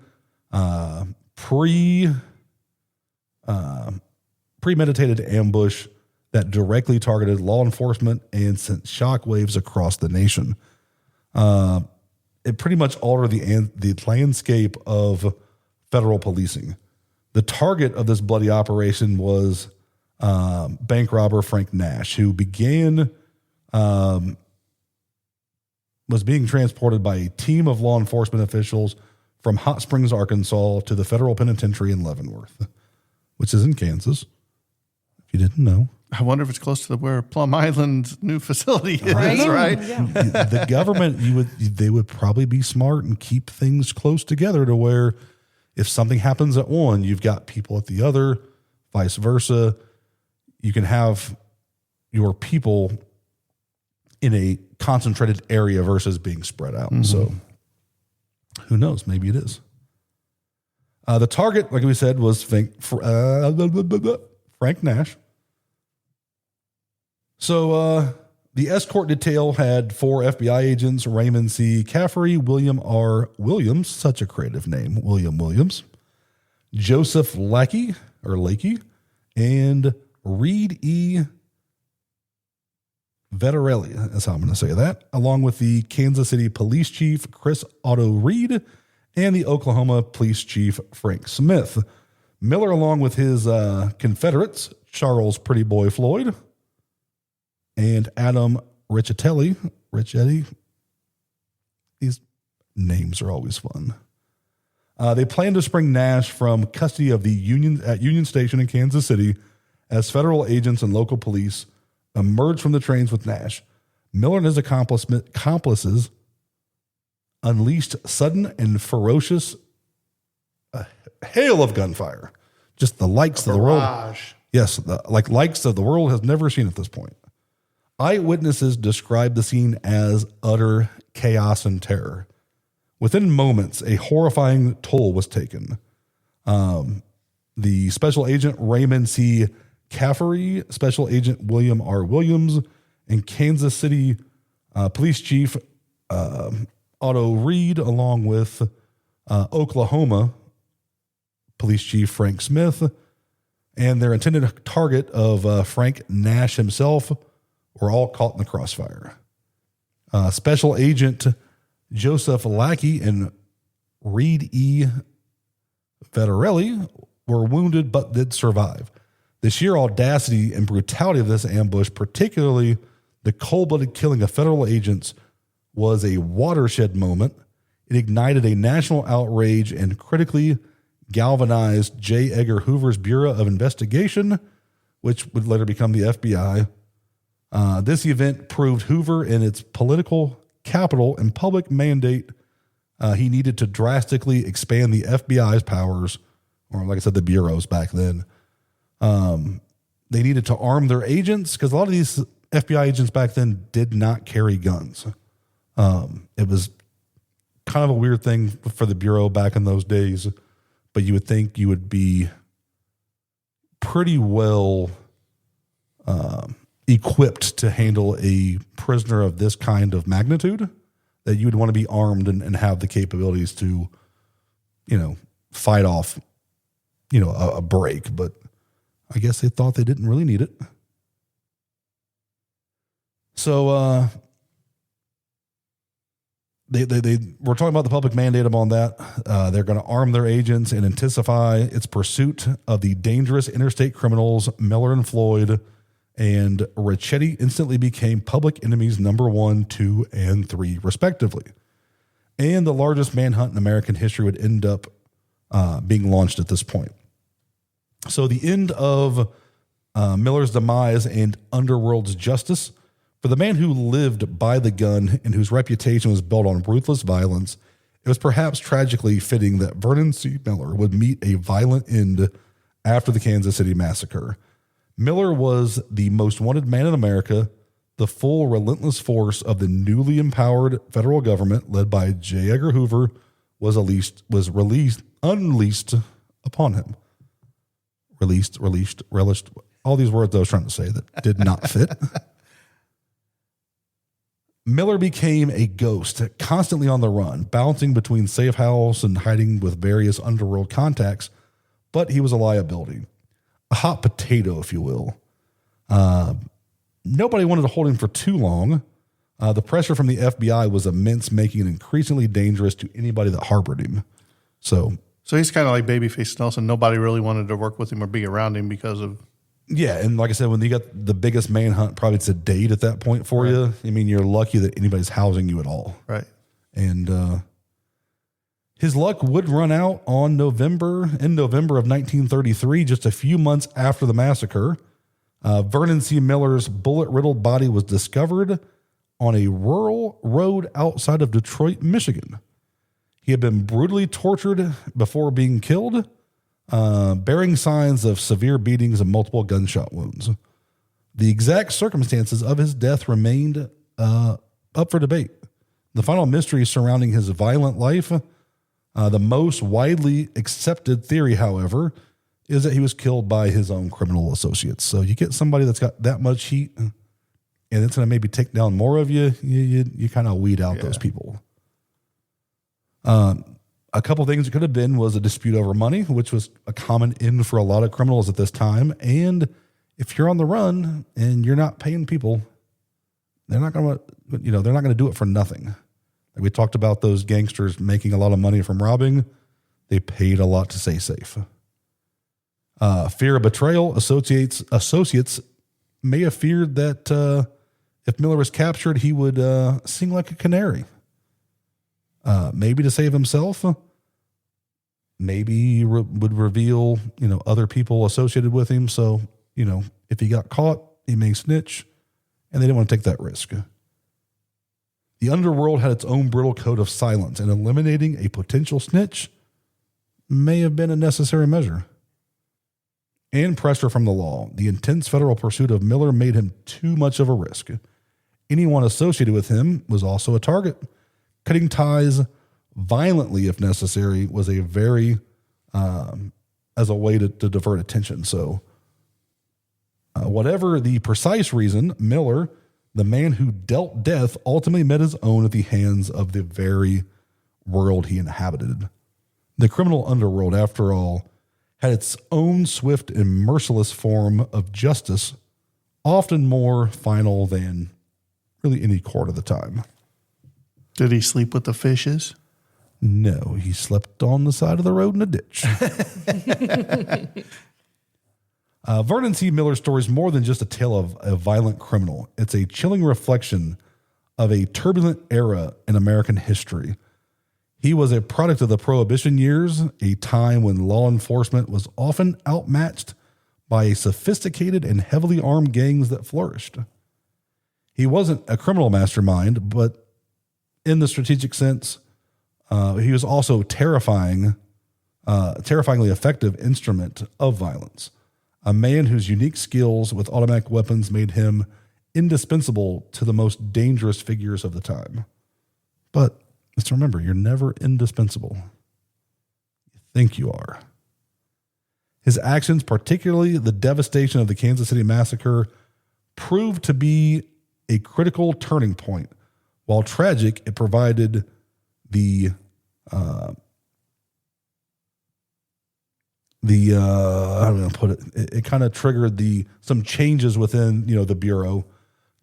B: premeditated ambush that directly targeted law enforcement and sent shockwaves across the nation. It pretty much altered the landscape of federal policing. The target of this bloody operation was bank robber Frank Nash, who was being transported by a team of law enforcement officials from Hot Springs, Arkansas, to the federal penitentiary in Leavenworth. which is in Kansas. If you didn't know.
A: I wonder if it's close to where Plum Island new facility is, right?
C: Yeah.
B: The government, they would probably be smart and keep things close together to where if something happens at one, you've got people at the other, vice versa. You can have your people in a concentrated area versus being spread out. Mm-hmm. So who knows? Maybe it is. The target, like we said, was Frank Nash. So the escort detail had 4 FBI agents: Raymond C. Caffery, William R. Williams, such a creative name, William Williams, Joseph Lakey, and Reed E. Vetterelli, that's how I'm going to say that, along with the Kansas City Police Chief, Chris Otto Reed, and the Oklahoma Police Chief, Frank Smith. Miller, along with his Confederates, Charles Pretty Boy Floyd, and Adam Richetti. These names are always fun. They plan to spring Nash from custody of the Union Station in Kansas City as federal agents and local police emerged from the trains with Nash. Miller and his accomplices unleashed sudden and ferocious hail of gunfire. Just the likes of the world. Yes, likes of the world has never seen at this point. Eyewitnesses described the scene as utter chaos and terror. Within moments, a horrifying toll was taken. The special agent Raymond C. Caffery, special agent William R. Williams, and Kansas City Police Chief Otto Reed, along with Oklahoma Police Chief Frank Smith, and their intended target of Frank Nash himself, were all caught in the crossfire. Special Agent Joseph Lakey and Reed E. Vetterelli were wounded but did survive. The sheer audacity and brutality of this ambush, particularly the cold-blooded killing of federal agents, was a watershed moment. It ignited a national outrage and critically galvanized J. Edgar Hoover's Bureau of Investigation, which would later become the FBI. This event proved Hoover in its political capital and public mandate. He needed to drastically expand the FBI's powers, or like I said, the bureaus back then. They needed to arm their agents because a lot of these FBI agents back then did not carry guns. It was kind of a weird thing for the bureau back in those days, but you would think you would be pretty well equipped to handle a prisoner of this kind of magnitude, that you would want to be armed and have the capabilities to, fight off, a break. But I guess they thought they didn't really need it. So they were talking about the public mandate on that. They're going to arm their agents and intensify its pursuit of the dangerous interstate criminals. Miller and Floyd and Richetti instantly became public enemies number 1, 2, and 3, respectively. And the largest manhunt in American history would end up being launched at this point. So the end of Miller's demise and Underworld's justice. For the man who lived by the gun and whose reputation was built on ruthless violence, it was perhaps tragically fitting that Vernon C. Miller would meet a violent end after the Kansas City massacre. Miller was the most wanted man in America. The full, relentless force of the newly empowered federal government, led by J. Edgar Hoover, was unleashed upon him. Released, relished, all these words I was trying to say that did not fit. Miller became a ghost, constantly on the run, bouncing between safe house and hiding with various underworld contacts, but he was a liability. A hot potato, if you will. Nobody wanted to hold him for too long. The pressure from the FBI was immense, making it increasingly dangerous to anybody that harbored him. So
A: he's kind of like Babyface Nelson. Nobody really wanted to work with him or be around him because of...
B: Yeah, and like I said, when you got the biggest manhunt probably to date at that point for you, I mean, you're lucky that anybody's housing you at all.
A: Right.
B: And His luck would run out in November of 1933, just a few months after the massacre. Vernon C. Miller's bullet-riddled body was discovered on a rural road outside of Detroit, Michigan. He had been brutally tortured before being killed, bearing signs of severe beatings and multiple gunshot wounds. The exact circumstances of his death remained up for debate. The final mystery surrounding his violent life, the most widely accepted theory, however, is that he was killed by his own criminal associates. So you get somebody that's got that much heat, and it's going to maybe take down more of you. You kind of weed out those people. A couple things it could have been was a dispute over money, which was a common end for a lot of criminals at this time. And if you're on the run and you're not paying people, they're not going to do it for nothing. Like we talked about those gangsters making a lot of money from robbing. They paid a lot to stay safe. Fear of betrayal. Associates may have feared that if Miller was captured, he would sing like a canary. Maybe to save himself. Maybe he would reveal, other people associated with him. So, if he got caught, he may snitch, and they didn't want to take that risk. The underworld had its own brutal code of silence, and eliminating a potential snitch may have been a necessary measure. And pressure from the law. The intense federal pursuit of Miller made him too much of a risk. Anyone associated with him was also a target. Cutting ties violently, if necessary, was a very, as a way to divert attention. So, whatever the precise reason, Miller, the man who dealt death, ultimately met his own at the hands of the very world he inhabited. The criminal underworld, after all, had its own swift and merciless form of justice, often more final than really any court of the time.
A: Did he sleep with the fishes?
B: No, he slept on the side of the road in a ditch. Vernon C. Miller's story is more than just a tale of a violent criminal. It's a chilling reflection of a turbulent era in American history. He was a product of the Prohibition years, a time when law enforcement was often outmatched by sophisticated and heavily armed gangs that flourished. He wasn't a criminal mastermind, but in the strategic sense, he was also terrifyingly effective instrument of violence. A man whose unique skills with automatic weapons made him indispensable to the most dangerous figures of the time. But let's remember, you're never indispensable. You think you are. His actions, particularly the devastation of the Kansas City Massacre, proved to be a critical turning point. While tragic, it provided the how do I put it? It kind of triggered some changes within, the Bureau,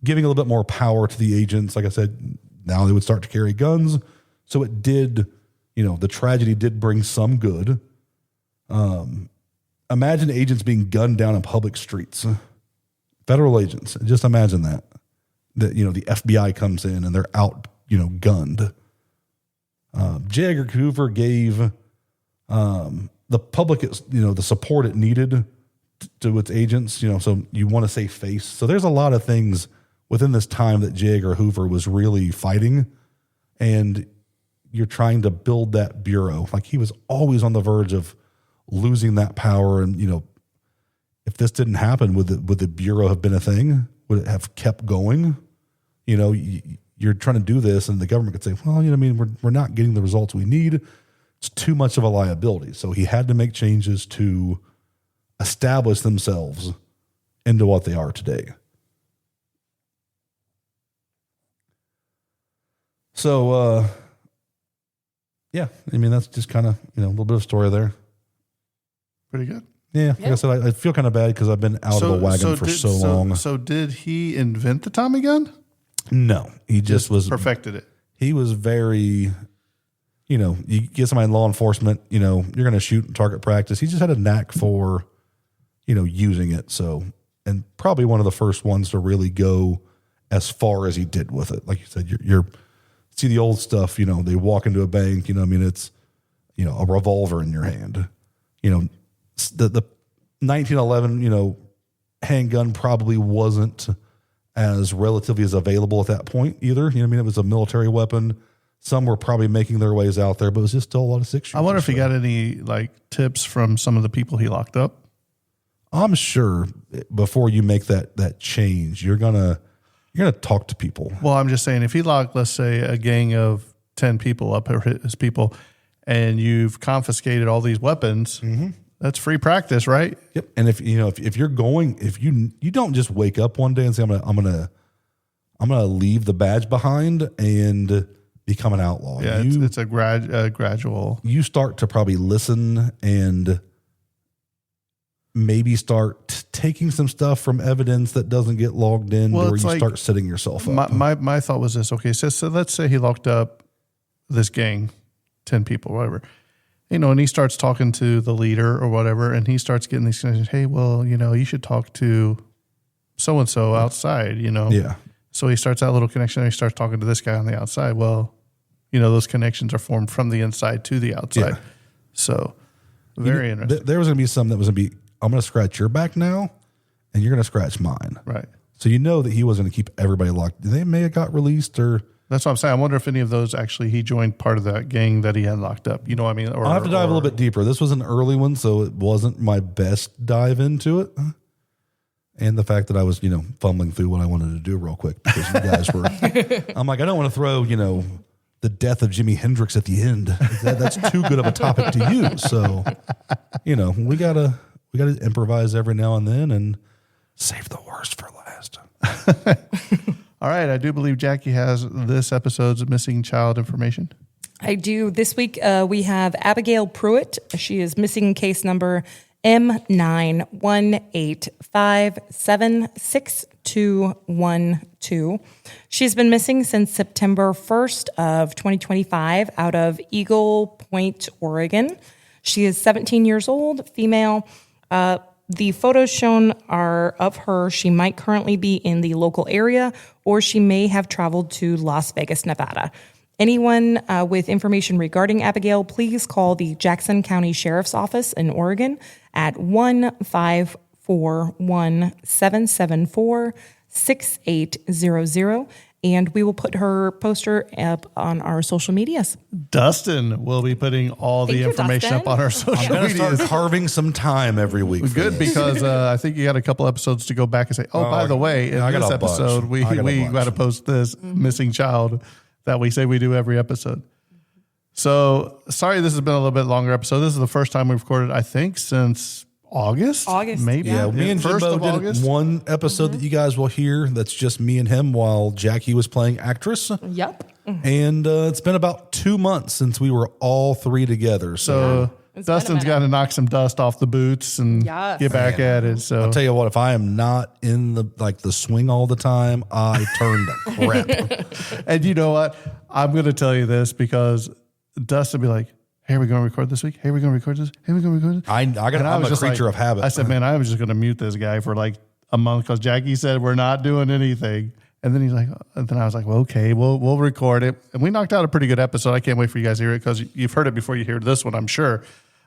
B: giving a little bit more power to the agents. Like I said, now they would start to carry guns. So it did, the tragedy did bring some good. Imagine agents being gunned down in public streets. Federal agents. Just imagine that. The FBI comes in and they're out, gunned. J. Edgar Hoover gave the public, the support it needed to its agents, so you want to save face. So there's a lot of things within this time that J. Edgar Hoover was really fighting, and you're trying to build that bureau. Like he was always on the verge of losing that power. And, if this didn't happen, would the bureau have been a thing? Would it have kept going? You're trying to do this and the government could say, well, we're not getting the results we need. It's too much of a liability. So he had to make changes to establish themselves into what they are today. So, that's just kind of, a little bit of story there.
A: Pretty good.
B: Yeah, like I said, I feel kind of bad because I've been out of the wagon for so long.
A: So did he invent the Tommy gun?
B: No, he just was
A: perfected it.
B: He was very, you get somebody in law enforcement, you're going to shoot and target practice. He just had a knack for, using it. So, and probably one of the first ones to really go as far as he did with it. Like you said, you're see the old stuff, they walk into a bank, it's a revolver in your hand. The 1911, handgun probably wasn't as relatively as available at that point either. It was a military weapon. Some were probably making their ways out there, but it was just still a lot of 6 shooters.
A: I wonder if he got any tips from some of the people he locked up.
B: I'm sure before you make that change, you're gonna talk to people.
A: Well, I'm just saying, if he locked, let's say, a gang of 10 people up, or his people, and you've confiscated all these weapons, that's free practice, right?
B: Yep. And if you're going, if you don't just wake up one day and say I'm gonna leave the badge behind and become an outlaw.
A: Yeah, it's a gradual.
B: You start to probably listen and maybe start taking some stuff from evidence that doesn't get logged in, or you start setting yourself up.
A: My thought was this. Okay, so let's say he locked up this gang, 10 people, whatever, and he starts talking to the leader or whatever, and he starts getting these connections. Hey, well, you should talk to so-and-so outside,
B: Yeah.
A: So he starts that little connection, and he starts talking to this guy on the outside. Well, those connections are formed from the inside to the outside.
B: Yeah.
A: So very interesting.
B: There was going to be some that was going to be, I'm going to scratch your back now, and you're going to scratch mine.
A: Right.
B: So that he was going to keep everybody locked. They may have got released, or
A: that's what I'm saying. I wonder if any of those actually he joined part of that gang that he had locked up. You know what I mean?
B: I'll have to dive a little bit deeper. This was an early one, so it wasn't my best dive into it. And the fact that I was, fumbling through what I wanted to do real quick because you guys were. I'm like, I don't want to throw, the death of Jimi Hendrix at the end. That's too good of a topic to use. So, we gotta improvise every now and then and save the worst for last.
A: All right, I do believe Jackie has this episode's missing child information.
C: I do. This week we have Abigail Pruitt. She is missing case number M918576212. She's been missing since September 1st of 2025 out of Eagle Point, Oregon. She is 17 years old, female. The photos shown are of her. She might currently be in the local area, or she may have traveled to Las Vegas, Nevada. Anyone with information regarding Abigail, please call the Jackson County Sheriff's Office in Oregon at 1-541-774-6800, and we will put her poster up on our social medias.
A: Dustin will be putting all the information up on our social medias.
B: Start carving some time every week.
A: Good, because I think you got a couple episodes to go back and say, by the way, in this episode, we got to post this missing child that we say we do every episode. So sorry, this has been a little bit longer episode. This is the first time we've recorded, I think, since August, maybe.
B: Yeah, me and Jimbo did one episode that you guys will hear. That's just me and him while Jackie was playing actress.
C: Yep.
B: And it's been about 2 months since we were all three together. So
A: Dustin's got to knock some dust off the boots and get back at it. So
B: I'll tell you what, if I am not in the swing all the time, I turn to crap.
A: And you know what? I'm going to tell you this because Dustin will be like, hey, are we going to record this week? Hey, are we going to record this? Hey, are we going to record this?
B: I'm a creature of habit.
A: I said, man, I'm just going to mute this guy for like a month because Jackie said we're not doing anything. And then he's like, and then I was like, well, okay, we'll record it. And we knocked out a pretty good episode. I can't wait for you guys to hear it because you've heard it before you hear this one, I'm sure.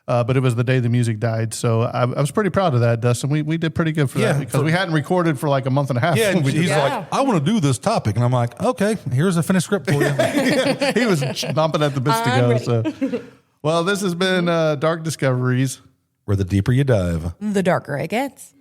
A: But it was the day the music died. So I was pretty proud of that, Dustin. We did pretty good for that because we hadn't recorded for like a month and a half.
B: Yeah, he's like, I want to do this topic. And I'm like, okay, here's a finished script for you.
A: He was chomping at the bits to go. So. Well, this has been Dark Discoveries.
B: Where the deeper you dive,
C: the darker it gets.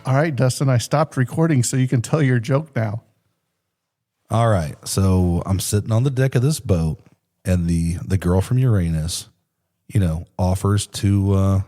A: All right, Dustin, I stopped recording so you can tell your joke now.
B: All right. So I'm sitting on the deck of this boat and the girl from Uranus, offers to